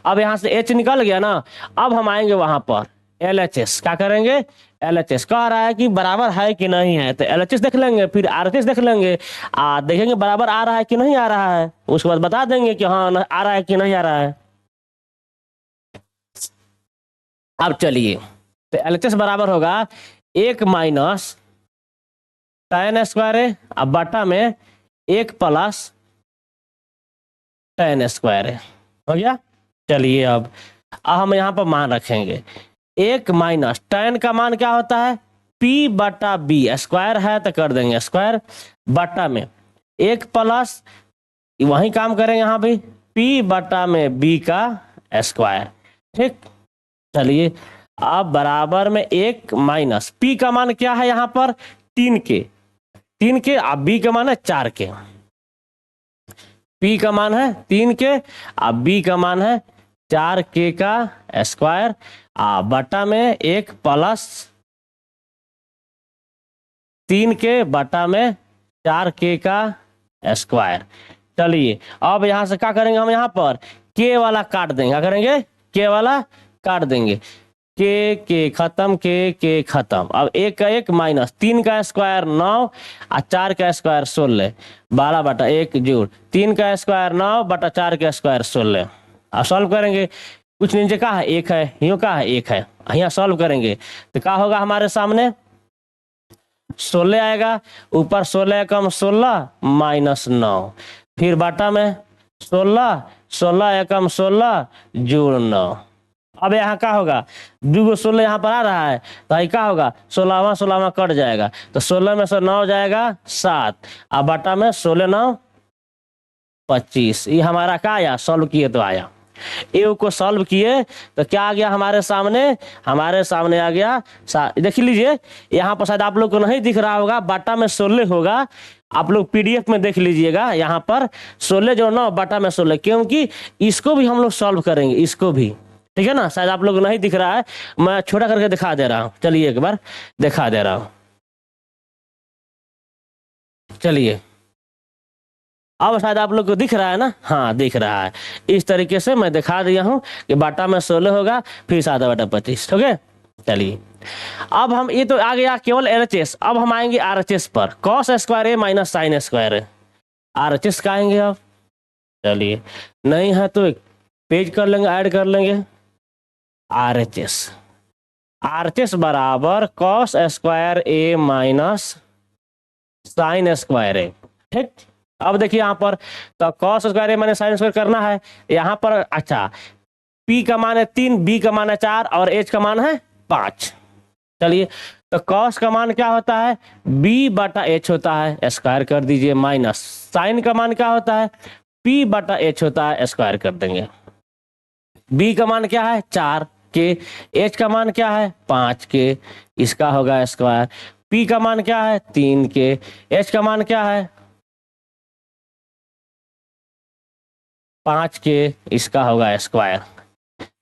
अब यहाँ से h निकल गया ना। अब हम आएंगे वहां पर LHS, क्या करेंगे LHS कह रहा है कि बराबर है कि नहीं है। तो LHS देख लेंगे, फिर RHS देख लेंगे, देखेंगे बराबर आ रहा है कि नहीं आ रहा है, उसके बाद बता देंगे कि हाँ आ रहा है कि नहीं आ रहा है। अब चलिए, तो LHS बराबर होगा 1 माइनस tan स्क्वायर है अब बटा में 1 प्लस tan स्क्वायर है, हो गया। चलिए अब हम यहाँ पर मान रखेंगे 1 माइनस tan का मान क्या होता है p बटा b, स्क्वायर है तो कर देंगे स्क्वायर, बटा में 1 प्लस वही काम करेंगे यहाँ भी p बटा में b का स्क्वायर, ठीक। चलिए अब बराबर में 1 माइनस p का मान क्या है यहाँ पर 3 के अब b का मान है 4 के। p का मान है 3 के अब b का मान है 4k का स्क्वायर बटा में 1 प्लस 3 के बटा में 4k का स्क्वायर। चलिए अब यहां से क्या करेंगे हम यहाँ पर k वाला काट देंगे, क्या करेंगे k वाला काट देंगे, के खत्म के खत्म। अब 1 का 1 माइनस 3 का स्क्वायर 9 और 4 का स्क्वायर 16, 12/1 जोड़ 3 का स्क्वायर 9 बटा 4 का स्क्वायर 16। अब सॉल्व करेंगे, कुछ नीचे का है 1 है, यूं का है 1 है, यहाँ सॉल्व करेंगे तो क्या होगा हमारे सामने 16 आएगा, ऊपर 16 कम 16 माइनस 9, फिर बटा में 16 16 एकम 16 जोड़ 9। अब यहाँ क्या होगा 2 16 यहाँ पर आ रहा है तो क्या होगा 16वां कट जाएगा, तो 16 में से 9 जाएगा 7 अब बटा में 16 9 25। ये हमारा क्या आया सॉल्व किए तो आया, ए को सॉल्व किए तो क्या आ गया हमारे सामने आ गया देख लीजिए यहाँ पर शायद आप लोग को नहीं दिख रहा होगा, बटा में 16 होगा, आप लोग पीडीएफ में देख लीजिएगा यहाँ पर 16 जो 9 बटा में 16, क्योंकि इसको भी हम लोग सॉल्व करेंगे, इसको भी, ठीक है ना। शायद आप लोग को नहीं दिख रहा है, मैं छोटा करके दिखा दे रहा हूँ। चलिए एक बार दिखा दे रहा हूँ, चलिए अब शायद आप लोग को दिख रहा है ना, हाँ दिख रहा है। इस तरीके से मैं दिखा दिया हूँ कि बाटा में 16 होगा, फिर 7/25। ओके, चलिए अब हम, ये तो आ गया केवल LHS। अब हम आएंगे RHS पर। कॉस स्क्वायर ए माइनस साइन स्क्वायर ए, RHS का आएंगे अब। चलिए, नहीं है तो एक पेज कर लेंगे, ऐड कर लेंगे RHS। RHS बराबर कॉस स्क्वायर ए माइनस साइन स्क्वायर ए। ठीक, अब देखिए यहाँ पर, तो कॉस स्क्वायर ए माइनस साइन स्क्वायर करना है यहाँ पर। अच्छा, P का मान है 3, B का मान है 4 और H का मान है 5। चलिए, तो कॉस का मान क्या होता है, B/H होता है, स्क्वायर कर दीजिए, माइनस साइन का मान क्या होता है, P/H होता है, स्क्वायर कर देंगे। B का मान क्या है 4 के, H का मान क्या है 5 के, इसका होगा स्क्वायर। P का मान क्या है 3 के, H का मान क्या है 5 के, इसका होगा स्क्वायर।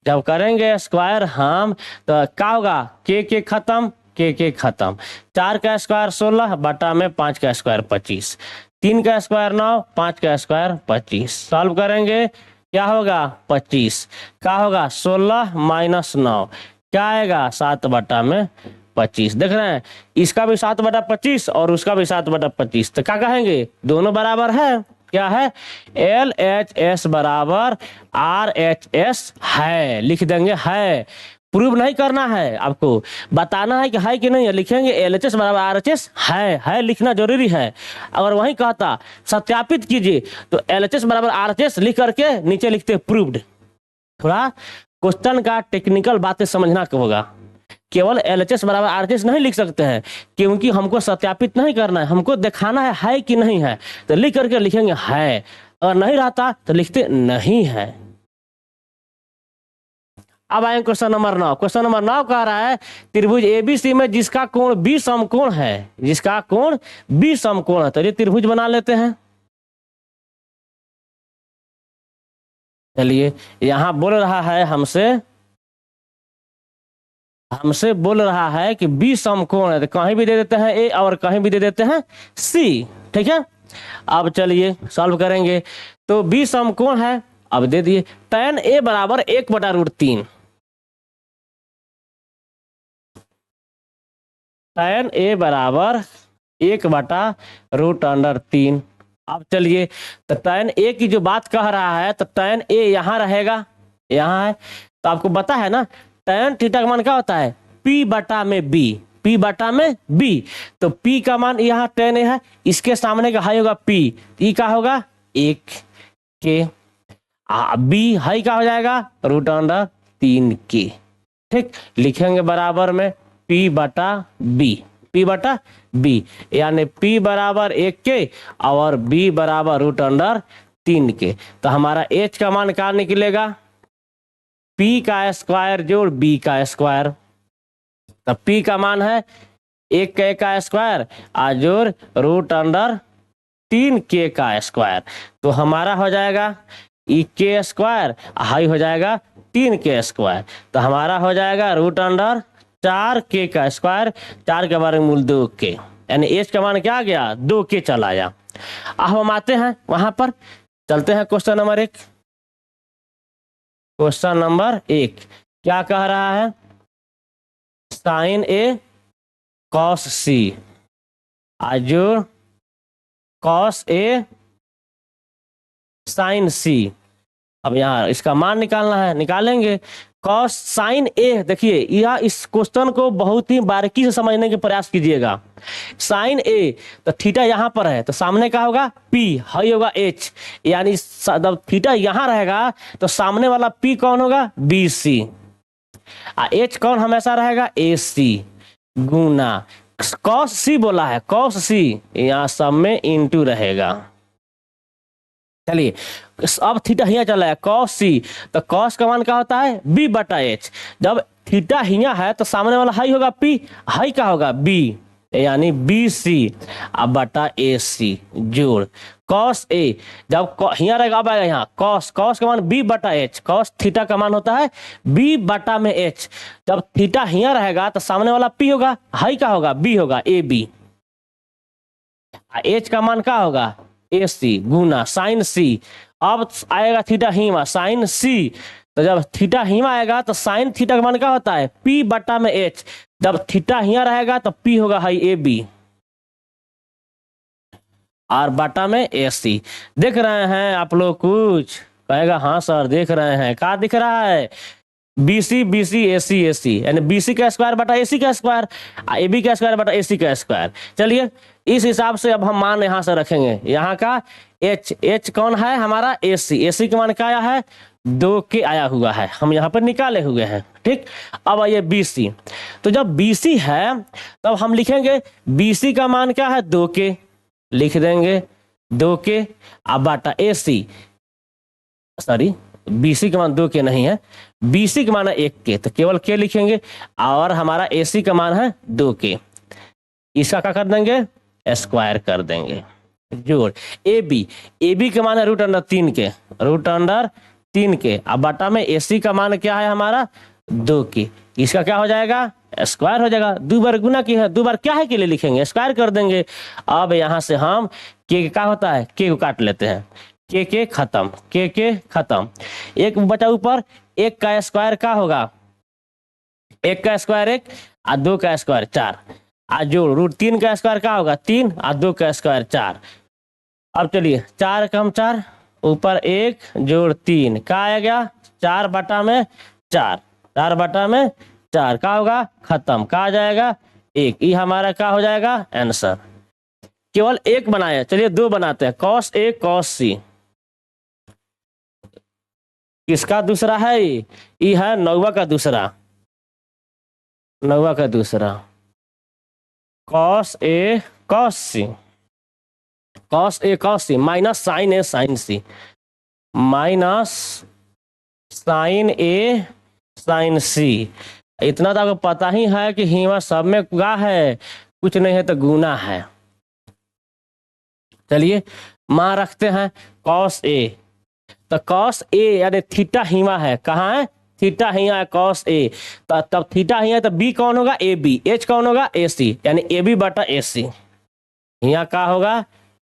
जब करेंगे स्क्वायर हम, तो क्या होगा, के खत्म, के खत्म। 4 का स्क्वायर 16 बटा में 5 का स्क्वायर 25, 3 का स्क्वायर 9, 5 का स्क्वायर 25। सॉल्व करेंगे क्या होगा 25, क्या होगा 16 माइनस 9, क्या आएगा 7/25। देख रहे हैं, इसका भी 7/25 और उसका भी 7/25, तो क्या कहेंगे दोनों बराबर है। क्या है, LHS बराबर RHS है, लिख देंगे है। प्रूव नहीं करना है, आपको बताना है कि है कि नहीं है। लिखेंगे LHS बराबर RHS है लिखना जरूरी है। अगर वही कहता सत्यापित कीजिए, तो LHS बराबर RHS लिख करके नीचे लिखते प्रूव्ड। थोड़ा क्वेश्चन का टेक्निकल बातें समझना होगा। केवल LHS बराबर RHS नहीं लिख सकते हैं, क्योंकि हमको सत्यापित नहीं करना है, हमको दिखाना है कि नहीं है। तो लिख करके लिखेंगे है, अगर नहीं रहता तो लिखते नहीं है। अब आए क्वेश्चन नंबर 9। क्वेश्चन नंबर 9 कह रहा है त्रिभुज ABC में जिसका कोण B समकोण है, जिसका कोण B समकोण है। तो ये त्रिभुज बना लेते हैं। चलिए, यहां बोल रहा है हमसे बोल रहा है कि B समकोण है, तो कहीं भी दे देते हैं A और कहीं भी दे देते हैं C। ठीक है, अब चलिए सॉल्व करेंगे। तो B समकोण है, अब दे दिए tan A बराबर 1/√3, tan A बराबर 1/√3। अब चलिए, तो tan A की जो बात कह रहा है, तो tan A यहाँ रहेगा, यहाँ है। तो आपको पता है ना tan थीटा का मान क्या होता है, P/B, P/B। तो P का मान यहाँ tan A है, इसके सामने का हाई होगा P, ई का होगा 1 के, B हाई का हो जाएगा √3 के। ठीक, लिखेंगे बराबर में P/B, यानी P बराबर 1 के और B बराबर √3 के। तो हमारा H का मान क्या निकलेगा, P का स्क्वायर जोड़ B का स्क्वायर। तो P का मान है 1 का स्क्वायर जोड़ √3 के का स्क्वायर। तो हमारा हो जाएगा के स्क्वायर, हाई हो जाएगा 3 के स्क्वायर। तो हमारा हो जाएगा √4 के का स्क्वायर, 4 के वर्गमूल 2 के, यानी H का मान क्या आ गया 2 के चला आया। अब हम आते हैं वहां पर, चलते हैं क्वेश्चन नंबर 1। क्वेश्चन नंबर 1 क्या कह रहा है, साइन A कॉस C जोड़ कॉस A साइन C। अब यहाँ इसका मान निकालना है, निकालेंगे। कॉस साइन A, देखिए यह इस क्वेश्चन को बहुत ही बारीकी से समझने के प्रयास कीजिएगा। साइन A, तो थीटा यहाँ पर है, तो सामने का होगा P, हाई होगा H, यानी जब थीटा यहाँ रहेगा तो सामने वाला P कौन होगा BC, H कौन हमेशा रहेगा AC गुना कॉस C बोला है, कॉस C यहाँ सब में इंटू रहेगा। चलिए, अब थीटा हिया चला है कॉस C, तो कॉस का मान क्या होता है B/H। जब थीटा हिया है तो सामने वाला हाई होगा P, हाई का होगा B, यानी BC बटा AC जोड़ कॉस A। जब हिया रहेगा, अब आएगा यहाँ कॉस का मान B/H, कॉस थीटा का मान होता है B/H। जब थीटा हिया रहेगा तो सामने वाला P होगा, हाई का होगा B होगा AB, H का मान क्या होगा ए सी गुना साइन सी। अब आएगा थीटा हीमा साइन सी। तो जब थीटा हीमा आएगा तो साइन थीटा का मान क्या होता है पी बटा में एच। जब थीटा हिया रहेगा तो पी होगा हाई ए बी और बटा में ए सी। देख रहे हैं आप लोग कुछ कहेगा हाँ सर देख रहे हैं। क्या दिख रहा है बी सी ए सी यानी बी सी का स्क्वायर बटा ए सी का स्क्वायर ए बी का स्क्वायर बटा ए सी का स्क्वायर। चलिए इस हिसाब से अब हम मान यहां से रखेंगे। यहाँ का एच कौन है हमारा ए सी का मान क्या आया है 2 के आया हुआ है हम यहाँ पर निकाले हुए हैं। ठीक अब आइए बी सी। तो जब बी सी है तब हम लिखेंगे बी सी का मान क्या है 2 के लिख देंगे 2 के अब बटा ए सी सॉरी बीसी का मान 2 के नहीं है बीसी का मान है 1 के तो केवल के लिखेंगे और हमारा एसी का मान है 2 के। इसका क्या कर देंगे स्क्वायर कर देंगे जोड़ ए बी का मान है √3 के √3 के अब बटा में एसी का मान क्या है हमारा 2 के। इसका क्या हो जाएगा स्क्वायर हो जाएगा 2 बार गुना की है 2 बार क्या है के लिए लिखेंगे स्क्वायर कर देंगे। अब यहाँ से हम के क्या होता है के को काट लेते हैं के खत्म के खत्म एक बचा ऊपर 1 का स्क्वायर क्या होगा 1 का स्क्वायर 1 और 2 का स्क्वायर 4 और जोड़ √3 का स्क्वायर क्या होगा 3 और 2 का स्क्वायर 4। अब चलिए 4 कम 4 ऊपर 1 जोड़ 3 क्या आ गया 4 बटा में 4 क्या होगा खत्म क्या आ जाएगा 1। ये हमारा क्या हो जाएगा आंसर। केवल 1 बनाए चलिए 2 बनाते हैं cos A cos C। किसका दूसरा है ये है 9वां का दूसरा cos A cos C minus sine A sine C minus sine A sine C। इतना तो आपको पता ही है कि हीमा सब में क्या है कुछ नहीं है तो गुना है। चलिए मान रखते हैं cos A तो cos A यानी थीटा हीमा है कहाँ है थीटा हिया है cos A तो तब थीटा हिया तो B कौन होगा ए बी H कौन होगा ए सी यानी ए बी बटा ए सी। यहाँ क्या होगा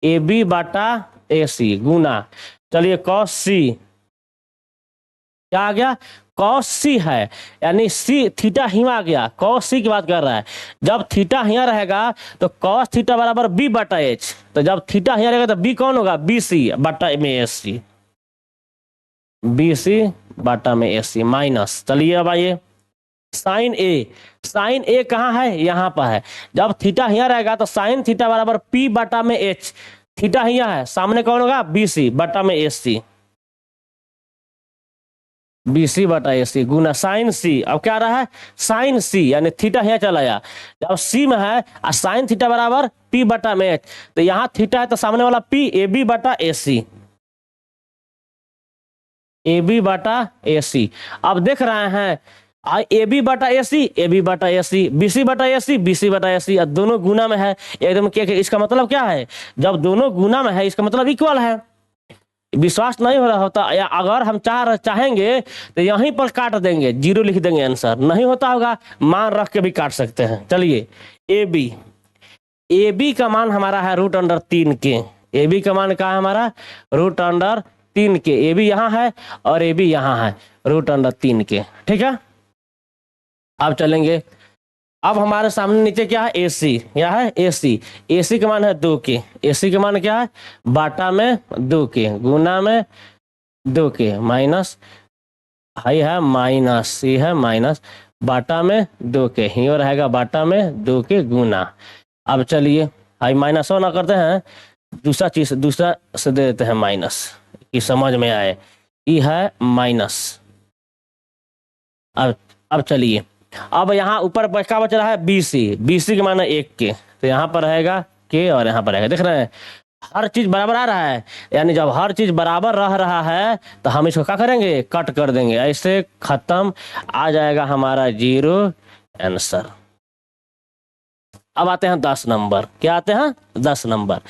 ए बी बटा ए सी गुना चलिए cos C क्या आ गया cos C है यानी C थीटा हिया आ गया cos C की बात कर रहा है। जब थीटा हिया रहेगा तो cos थीटा बराबर B बटा H तो जब थीटा हिया रहेगा तो B कौन होगा बी सी बटा में एस सी बी सी बटा में एस सी माइनस। चलिए अब आइए साइन ए कहाँ है यहाँ पर है। जब थीटा हिया रहेगा तो साइन थीटा बराबर P बटा में H थीटा हिया है सामने कौन होगा बी सी बटा में एस सी बी सी बटा ए सी गुना साइन सी। अब क्या रहा है साइन सी यानी थीटा यहाँ चला आया जब सी में है और साइन थीटा बराबर P बटा में H तो यहाँ थीटा है तो सामने वाला P ए बी बटा ए सी ए बी बटा ए सी। अब देख रहे हैं ए बी बटा ए सी बी सी बटा ए सी दोनों गुना में है एकदम क्या इसका मतलब क्या है जब दोनों गुना में है इसका मतलब इक्वल है। विश्वास नहीं हो रहा होता या अगर हम चाहेंगे तो यहीं पर काट देंगे 0 लिख देंगे आंसर नहीं होता होगा मान रख के भी काट सकते हैं। चलिए ए बी का मान हमारा है √3 के ए बी का मान क्या है हमारा √3 के ए बी यहाँ है और ए बी यहाँ है √3 के। ठीक है अब चलेंगे अब हमारे सामने नीचे क्या है ए सी क्या है ए सी का मान है 2 के ए सी का मान क्या है बाटा में 2 के गुना में 2 के माइनस हाई है माइनस ये है माइनस बाटा में 2 के ही रहेगा बाटा में 2 के गुना। अब चलिए हाई माइनस ना करते हैं दूसरा चीज दूसरा से दे देते हैं माइनस कि समझ में आए ये है माइनस। अब चलिए अब यहाँ ऊपर क्या बच रहा है बी सी के माना 1 के तो यहाँ पर रहेगा के और यहाँ पर रहेगा। देख रहे हैं हर चीज बराबर आ रहा है यानी जब हर चीज बराबर रह रहा है तो हम इसको क्या करेंगे कट कर देंगे ऐसे खत्म आ जाएगा हमारा 0 आंसर। अब आते हैं 10 नंबर क्या आते हैं 10 नंबर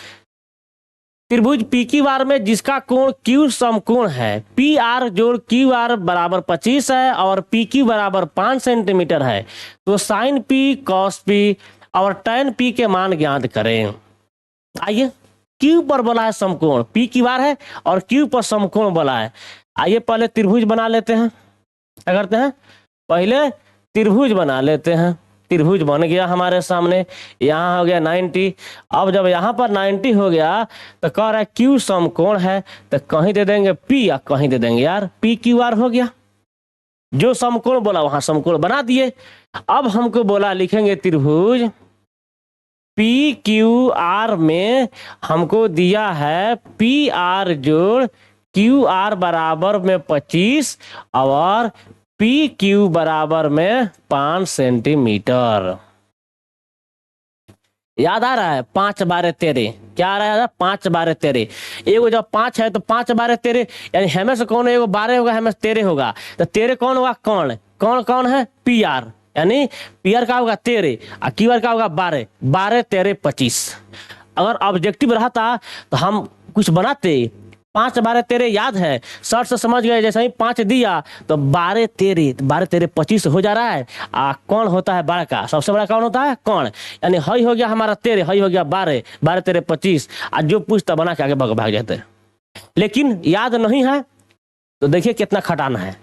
त्रिभुज पी क्यू आर में जिसका कोण क्यू समकोण है पी आर जोड़ क्यू आर बराबर 25 है और पी क्यू बराबर 5 सेंटीमीटर है तो साइन पी कॉस पी और tan पी के मान ज्ञात करें। आइए क्यू पर बोला है समकोण, पी क्यू आर है और क्यू पर समकोण बोला है। आइए पहले त्रिभुज बना लेते हैं। क्या करते हैं, पहले त्रिभुज बना लेते हैं। त्रिभुज बन गया हमारे सामने, यहाँ हो गया 90। अब जब यहाँ पर 90 हो गया तो कह रहा है क्यू समकोण है, तो कहीं दे देंगे पी या कहीं दे देंगे यार पी क्यू आर हो गया। जो समकोण बोला वहां समकोण बना दिए। अब हमको बोला लिखेंगे त्रिभुज पी क्यू आर में हमको दिया है पी आर जोड़ क्यू आर बराबर में 25 और पी क्यू बराबर में 5 सेंटीमीटर। याद आ रहा है, 5 बारह 13, क्या आ रहा है 5 बारह 13। एगो जब 5 है तो 5 बारह 13, यानी हमें से कौन एगो 12 होगा, हमें 13 होगा, तो 13 कौन होगा, कौन कौन कौन है पी आर, यानी पी आर का होगा 13 और क्यू आर का होगा 12, 12 13 25। अगर ऑब्जेक्टिव रहता तो हम कुछ बनाते, 5 बारह 13 याद है, शर्ट से समझ गए, जैसे ही 5 दिया तो 12 13 25 हो जा रहा है। कौन होता है बड़ा का, सबसे बड़ा कौन होता है कौन, यानी हई हो गया हमारा 13, हई हो गया 12, 12 13 25। आज जो पूछता बना के आगे भाग जाते, लेकिन याद नहीं है तो देखिए कितना खटाना है।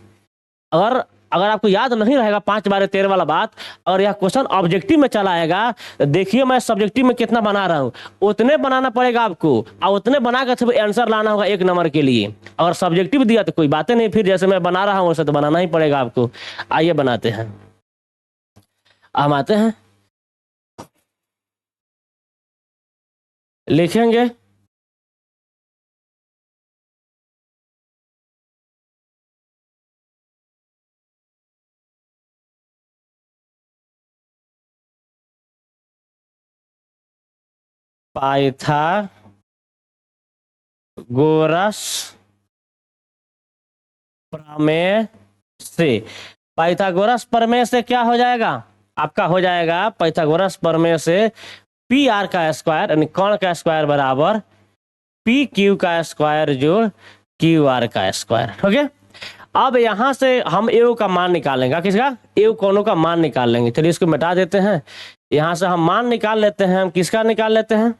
अगर आपको याद नहीं रहेगा 5 बारह 13 वाला बात, और यह क्वेश्चन ऑब्जेक्टिव में चला आएगा तो देखिए मैं सब्जेक्टिव में कितना बना रहा हूँ, उतने बनाना पड़ेगा आपको और उतने बना कर आंसर लाना होगा 1 नंबर के लिए। अगर सब्जेक्टिव दिया तो कोई बातें नहीं, फिर जैसे मैं बना रहा हूँ वैसे तो बनाना ही पड़ेगा आपको। आइए बनाते हैं, हम आते हैं, लिखेंगे पाइथागोरस प्रमेय से। पाइथागोरस प्रमेय से क्या हो जाएगा, आपका हो जाएगा पाइथागोरस प्रमेय से पी आर का स्क्वायर यानी कौन का स्क्वायर बराबर पी क्यू का स्क्वायर जोड़ क्यू आर का स्क्वायर। ओके, अब यहां से हम ए का मान निकालेंगे, किसका, ए कोनों का मान निकाल लेंगे। चलिए इसको मिटा देते हैं, यहां से हम मान निकाल लेते हैं। हम किसका निकाल लेते हैं,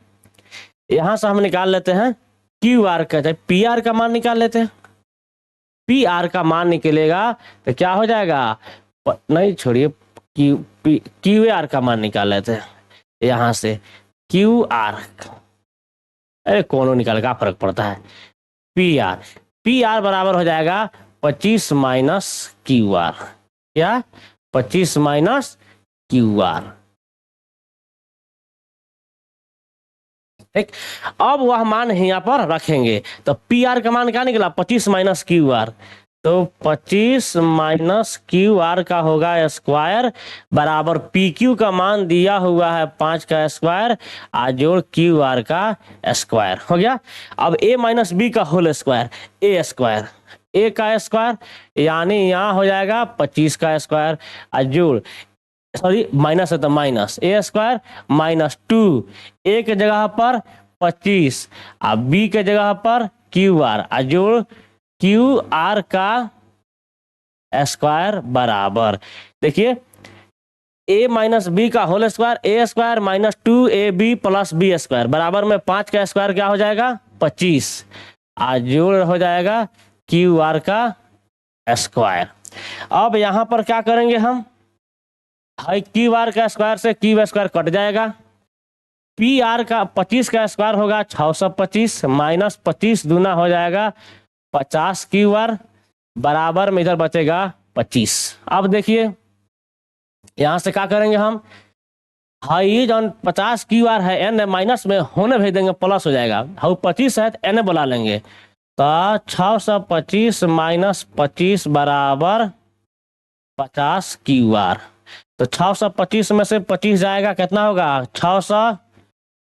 यहां से हम निकाल लेते हैं क्यू आर का, पी आर का मान निकाल लेते हैं। पी आर का मान निकलेगा तो क्या हो जाएगा, नहीं छोड़िए, क्यू आर का मान निकाल लेते हैं। यहां से क्यू आर, अरे कौन निकाल का फर्क पड़ता है, पी आर बराबर हो जाएगा 25 माइनस क्यू आर, क्या 25 माइनस क्यू आर। ठीक, अब वह मान यहाँ पर रखेंगे तो पी आर का मान क्या निकला 25 माइनस क्यू आर, तो 25 माइनस क्यू आर का होगा स्क्वायर बराबर पी क्यू का मान दिया हुआ है 5 का स्क्वायर जोड़ क्यू आर का स्क्वायर हो गया। अब ए माइनस बी का होल स्क्वायर, ए स्क्वायर, ए का स्क्वायर यानी यहाँ हो जाएगा 25 का स्क्वायर जोड़, सॉरी माइनस है तो minus A square minus 2, A के जगह पर 25 और बी के जगह पर क्यू आर जोड़ क्यू आर का स्क्वायर बराबर, देखिए ए माइनस बी का whole square, A square minus 2ab plus B square बराबर में 5 का स्क्वायर क्या हो जाएगा 25 जोड़ हो जाएगा क्यू आर का स्क्वायर। अब यहां पर क्या करेंगे हम, क्यू आर का स्क्वायर से क्यू स्क्वायर कट जाएगा, पी आर का 25 का स्क्वायर होगा 625 माइनस 25 दूना हो जाएगा 50 क्यू आर बराबर में इधर बचेगा 25। अब देखिए यहां से क्या करेंगे हम, हाई जो 50 क्यू आर है एन माइनस में होने भेज देंगे प्लस हो जाएगा, हाउ 25 है तो एन बुला लेंगे, तो 625 माइनस 25 बराबर 50 क्यू आर, तो 625 में से 25 जाएगा कितना होगा 600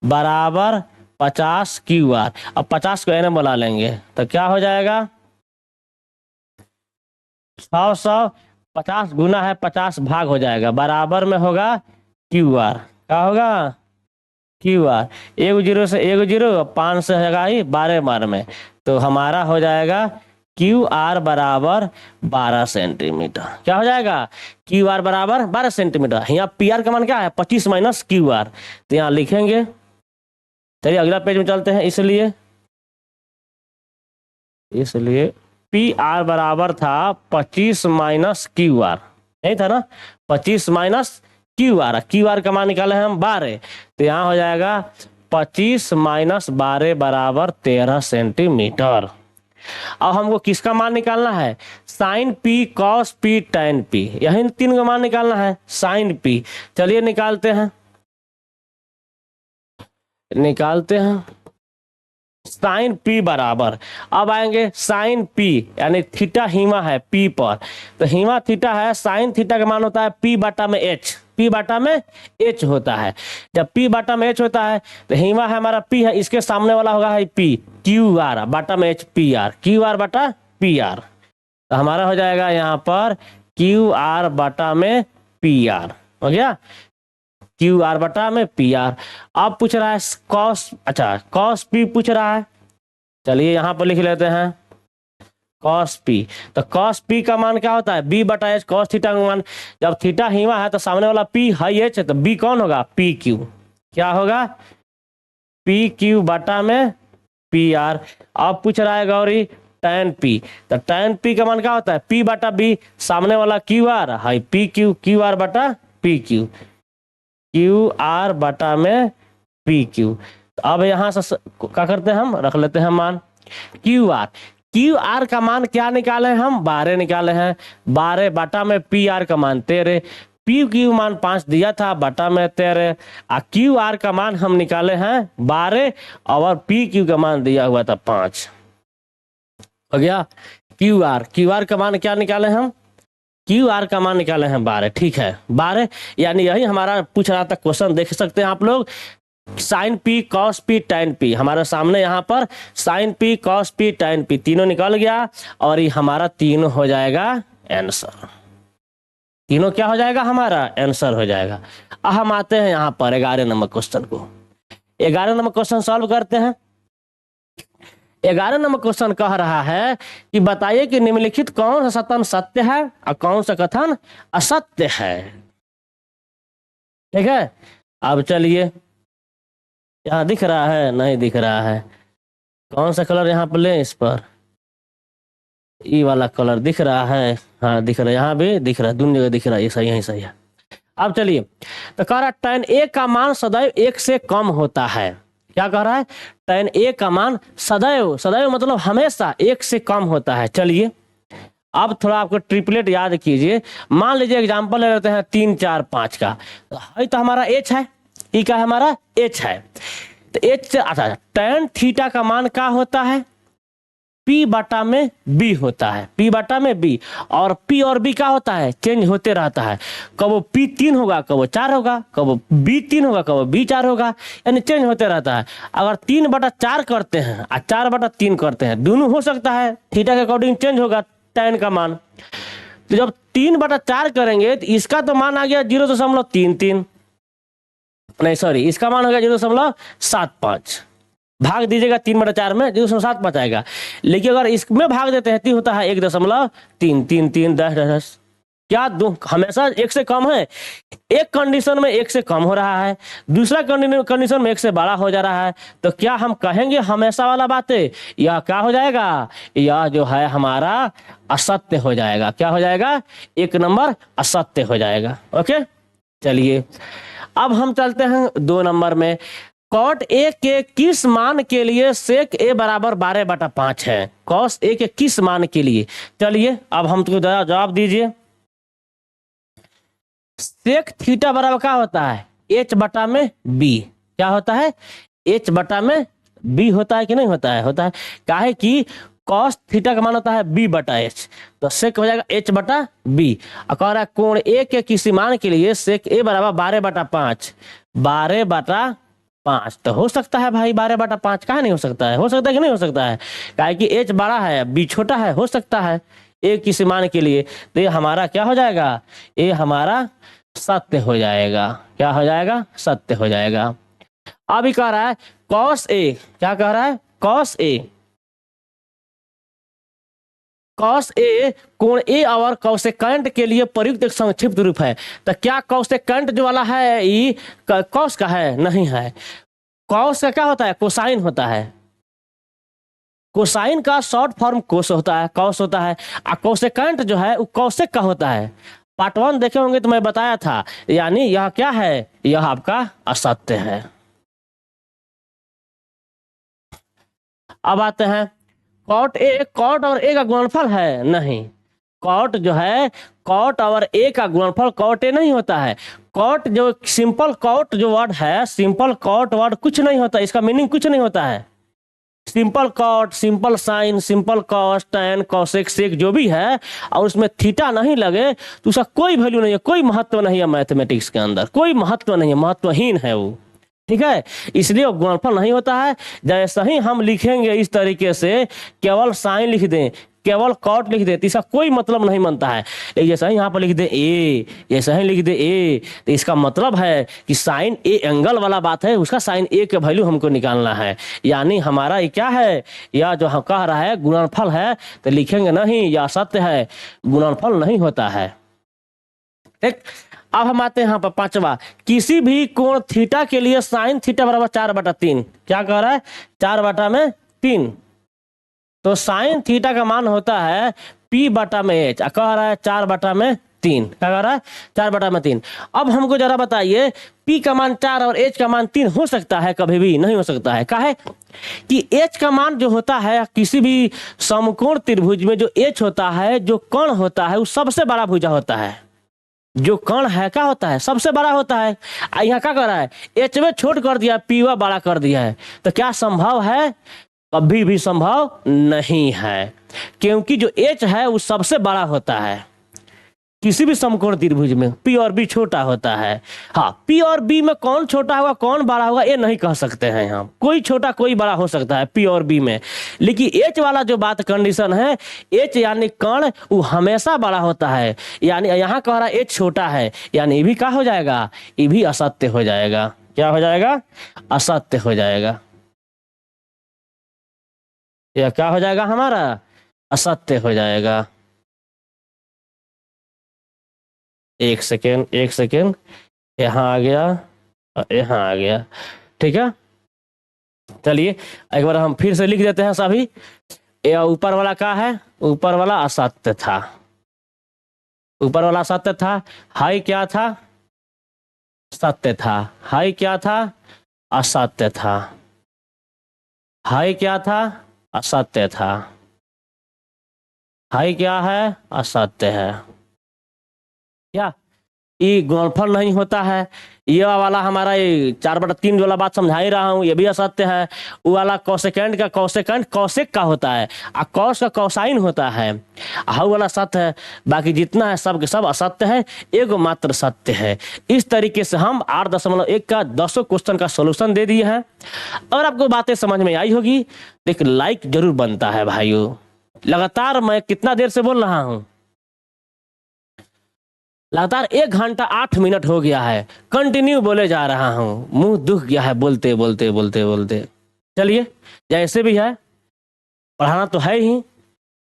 बराबर 50 क्यू आर। अब 50 को एन बुला लेंगे तो क्या हो जाएगा 650 गुना है 50 भाग हो जाएगा बराबर में होगा क्यू आर, क्या होगा क्यू आर, 1 0 से 1 0 5 से होगा ही 12 बार में, तो हमारा हो जाएगा क्यू आर बराबर 12 सेंटीमीटर। क्या हो जाएगा क्यू आर बराबर 12 सेंटीमीटर। यहाँ पी आर का मान क्या है 25 माइनस क्यू आर, तो यहाँ लिखेंगे चलिए अगला पेज में चलते हैं। इसलिए पी आर बराबर था 25 माइनस क्यू आर, नहीं था ना, 25 minus Q R, Q R का मान निकाले हैं हम 12, तो यहाँ हो जाएगा 25 माइनस 12 बराबर 13 सेंटीमीटर। अब हमको किसका मान निकालना है, sine P, cos P, tan P, यही तीन का मान निकालना है, साइन पी। चलिए निकालते हैं साइन पी बराबर, अब आएंगे साइन पी यानी थीटा हीमा है पी पर, तो हीमा थीटा है, साइन थीटा का मान होता है पी बटा में एच, पी बटा में एच होता है। जब पी बटा में एच होता है तो हीमा है हमारा पी है, इसके सामने वाला होगा है पी, क्यू आर बटा में H P R, Q R बटा पी आर, तो हमारा हो जाएगा यहाँ पर क्यू आर बटा में पी आर, हो गया क्यू आर बटा में पी आर। अब पूछ रहा है कॉस, अच्छा कॉस पी पूछ रहा है, चलिए यहाँ पर लिख लेते हैं कॉस पी, तो कॉस पी का मान क्या होता है बी बटा एच, कॉस थीटा का मान, जब थीटा हीवा है तो सामने वाला पी हाई एच है, तो बी कौन होगा पी क्यू, क्या होगा पी क्यू बटा में पी आर। अब पूछ रहा है गौरी टैन पी, तो टैन पी का मान क्या होता है पी बटा बी, सामने वाला Q R high P Q, Q R बटा पी क्यू, क्यू आर बटा में पी क्यू। तो अब यहां से क्या करते हैं हम रख लेते हैं मान क्यू आर का मान क्या निकाले हम 12 निकाले हैं, 12 बटा में पी आर का मान 13, पी क्यू मान 5 दिया था बटा में 13, क्यू आर का मान हम निकाले हैं 12 और पी क्यू का मान दिया हुआ था 5, हो गया क्यू आर का मान क्या निकाले हम, क्यू आर का मान निकाले हैं 12, ठीक है 12, यानी यही हमारा पूछ रहा था क्वेश्चन, देख सकते हैं आप लोग, sine P cos P tan P, हमारे सामने यहाँ पर sine P cos P tan P तीनों निकल गया, और ये हमारा तीनों हो जाएगा आंसर, तीनों क्या हो जाएगा हमारा आंसर हो जाएगा। अब हम आते हैं यहाँ पर 11 नंबर क्वेश्चन को, 11 नंबर क्वेश्चन सॉल्व करते हैं। 11 नंबर क्वेश्चन कह रहा है कि बताइए कि निम्नलिखित कौन सा कथन सत्य है और कौन सा कथन असत्य है, ठीक है। अब चलिए यहाँ दिख रहा है, नहीं दिख रहा है, कौन सा कलर यहाँ पर लें, इस पर ई वाला कलर दिख रहा है, हाँ दिख रहा है, यहाँ भी दिख रहा है, दोनों जगह दिख रहा है, ये सही है, सही है। अब चलिए तो कह रहा है tan ए का मान सदैव 1 से कम होता है, क्या कह रहा है tan ए का मान सदैव, सदैव मतलब हमेशा 1 से कम होता है। चलिए अब थोड़ा आपको ट्रिपलेट याद कीजिए, मान लीजिए एग्जांपल ले लेते हैं 3 4 5 का, तो हमारा एच है, ई का हमारा एच है, तो एच अच्छा tan थीटा का मान क्या होता है पी बटा में बी होता है, पी बटा में बी, और पी और बी क्या होता है चेंज होते रहता है, कब वो पी 3 होगा कब वो 4 होगा, कब वो बी 3 होगा कब वो बी 4 होगा, यानी चेंज होते रहता है। अगर 3 बटा 4 करते हैं और 4 बटा 3 करते हैं, दोनों हो सकता है थीटा के अकॉर्डिंग चेंज होगा tan का मान, तो जब 3 बटा 4 करेंगे तो इसका तो मान आ गया 0.33, नहीं सॉरी इसका मान हो गया 0.75, भाग दीजिएगा 3 बटा 4 में 0.75 आएगा, लेकिन अगर इसमें भाग देते हैं तो होता है 1.333 10 क्या दो हमेशा 1 से कम है, एक कंडीशन में 1 से कम हो रहा है, दूसरा कंडीशन में 1 से बड़ा हो जा रहा है, तो क्या हम कहेंगे हमेशा वाला बातें, यह क्या हो जाएगा, यह जो है हमारा असत्य हो जाएगा, क्या हो जाएगा 1 नंबर असत्य हो जाएगा। ओके चलिए अब हम चलते हैं 2 नंबर में, कॉट ए के किस मान के लिए सेक ए बराबर 12/5 है, कॉस ए के किस मान के लिए, चलिए अब हम तो जवाब दीजिए। सेक थीटा बराबर क्या होता है एच बटा में बी, क्या होता है एच बटा में बी होता है कि नहीं होता है, होता है, काहे कि कॉस थीटा का मान होता है बी बटा एच, तो सेक हो जाएगा एच बटा बी, और कह रहा है कोण ए के किसी मान के लिए सेक ए बराबर 12/5, 12/5 तो हो सकता है भाई 12/5, कहा नहीं हो सकता है, हो सकता है कि नहीं हो सकता है, काहे कि एच बड़ा है बी छोटा है, हो सकता है ए किसी मान के लिए, तो ये हमारा क्या हो जाएगा, ये हमारा सत्य हो जाएगा, क्या हो जाएगा सत्य हो जाएगा। अभी कह रहा है कॉस ए, क्या कह रहा है कॉस ए कोण ए और कॉसेकेंट के लिए प्रयुक्त एक संक्षिप्त रूप है, तो क्या कॉसेकेंट जो वाला है ये कॉस का है, नहीं है, कॉस का क्या होता है? कोसाइन होता है। कोसाइन का शॉर्ट फॉर्म कोस होता है, कॉस होता है। और कोसेकेंट जो है वो कौशिक का होता है। पार्ट 1 देखे होंगे तो मैं बताया था। यानी यह क्या है? यह आपका असत्य है। अब आते हैं कॉट ए। कॉट और ए का गुणनफल है? नहीं। कॉट जो है, कॉट और ए का गुणनफल कॉट ए नहीं होता है। कॉट जो सिंपल कॉट जो वर्ड है, सिंपल कॉट वर्ड कुछ नहीं होता, इसका मीनिंग कुछ नहीं होता है। Simple cot, simple sine, simple cos, tan, cosec, sec जो भी है और उसमें थीटा नहीं लगे तो उसका कोई वैल्यू नहीं है, कोई महत्व नहीं है मैथमेटिक्स के अंदर, कोई महत्व नहीं है, महत्वहीन है वो। ठीक है, इसलिए वो गुणनफल नहीं होता है। जैसा ही हम लिखेंगे इस तरीके से, केवल साइन लिख दें, केवल कॉट लिख दे तो इसका कोई मतलब नहीं बनता है। एक जैसा ही यहाँ पर लिख दे ए, जैसा ही लिख दे ए, तो इसका मतलब है कि साइन ए एंगल वाला बात है, उसका साइन ए का वैल्यू हमको निकालना है। यानी हमारा ये क्या है? यह जो हम कह रहा है गुणनफल है, तो लिखेंगे नहीं, यह सत्य है, गुणनफल नहीं होता है। ठीक, अब हम आते हैं यहाँ पर 5वां। किसी भी कोण थीटा के लिए साइन थीटा बराबर 4/3। क्या कह रहा है? 4/3। तो साइन थीटा का मान होता है P/H। कह रहा है 4/3। क्या कह रहा है? 4/3। अब हमको जरा बताइए, P का मान 4 और H का मान 3 हो सकता है? कभी भी नहीं हो सकता है। काहे कि H का मान जो होता है किसी भी समकोण त्रिभुज में, जो H होता है, जो कर्ण होता है, वो सबसे बड़ा भुजा होता है। जो कर्ण है क्या होता है? सबसे बड़ा होता है। यहाँ क्या कर रहा है? H में छोट कर दिया, P वा बड़ा कर दिया है। तो क्या संभव है? कभी भी संभव नहीं है, क्योंकि जो H है वो सबसे बड़ा होता है किसी भी समकोण त्रिभुज में। P और B छोटा होता है। हाँ, P और B में कौन छोटा होगा कौन बड़ा होगा ये नहीं कह सकते हैं हम। कोई छोटा कोई बड़ा हो सकता है P और B में, लेकिन H वाला जो बात कंडीशन है, H यानी कर्ण, वो हमेशा बड़ा होता है। यानी यहाँ कह रहा है H छोटा है, यानी ये भी क्या हो जाएगा? ये भी असत्य हो जाएगा। क्या हो जाएगा? असत्य हो जाएगा। यह क्या हो जाएगा? हमारा असत्य हो जाएगा। एक सेकेंड, एक सेकेंड, यहाँ आ गया और यहाँ आ गया। ठीक है, चलिए एक बार हम फिर से लिख देते हैं सभी। ये ऊपर वाला क्या है? ऊपर वाला असत्य था, ऊपर वाला सत्य था। हाई क्या था? सत्य था। हाई क्या था? असत्य था। हाई क्या था? असत्य था। हाई क्या है? असत्य है। क्या ये गुणनफल नहीं होता है? ये वाला हमारा ये 4/3 वाला बात समझा ही रहा हूँ, ये भी असत्य है। वो वाला कोसेकेंट का कोसेकेंट कौशिक का होता है, और कौस का कौसाइन होता है। हाउ वाला सत्य है, बाकी जितना है सब के सब असत्य है, एक मात्र सत्य है। इस तरीके से हम 8.1 का 10 क्वेश्चन का सोल्यूशन दे दिए हैं। और आपको बातें समझ में आई होगी, एक लाइक जरूर बनता है भाइयों। लगातार मैं कितना देर से बोल रहा हूँ? लगातार 1 घंटा 8 मिनट हो गया है, कंटिन्यू बोले जा रहा हूँ, मुंह दुख गया है बोलते बोलते बोलते बोलते। चलिए, जैसे भी है पढ़ाना तो है ही,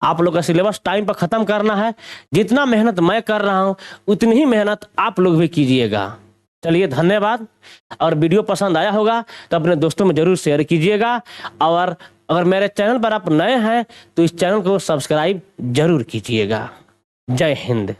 आप लोग का सिलेबस टाइम पर खत्म करना है। जितना मेहनत मैं कर रहा हूँ उतनी ही मेहनत आप लोग भी कीजिएगा। चलिए, धन्यवाद। और वीडियो पसंद आया होगा तो अपने दोस्तों में जरूर शेयर कीजिएगा। और अगर मेरे चैनल पर आप नए हैं तो इस चैनल को सब्सक्राइब जरूर कीजिएगा। जय हिंद।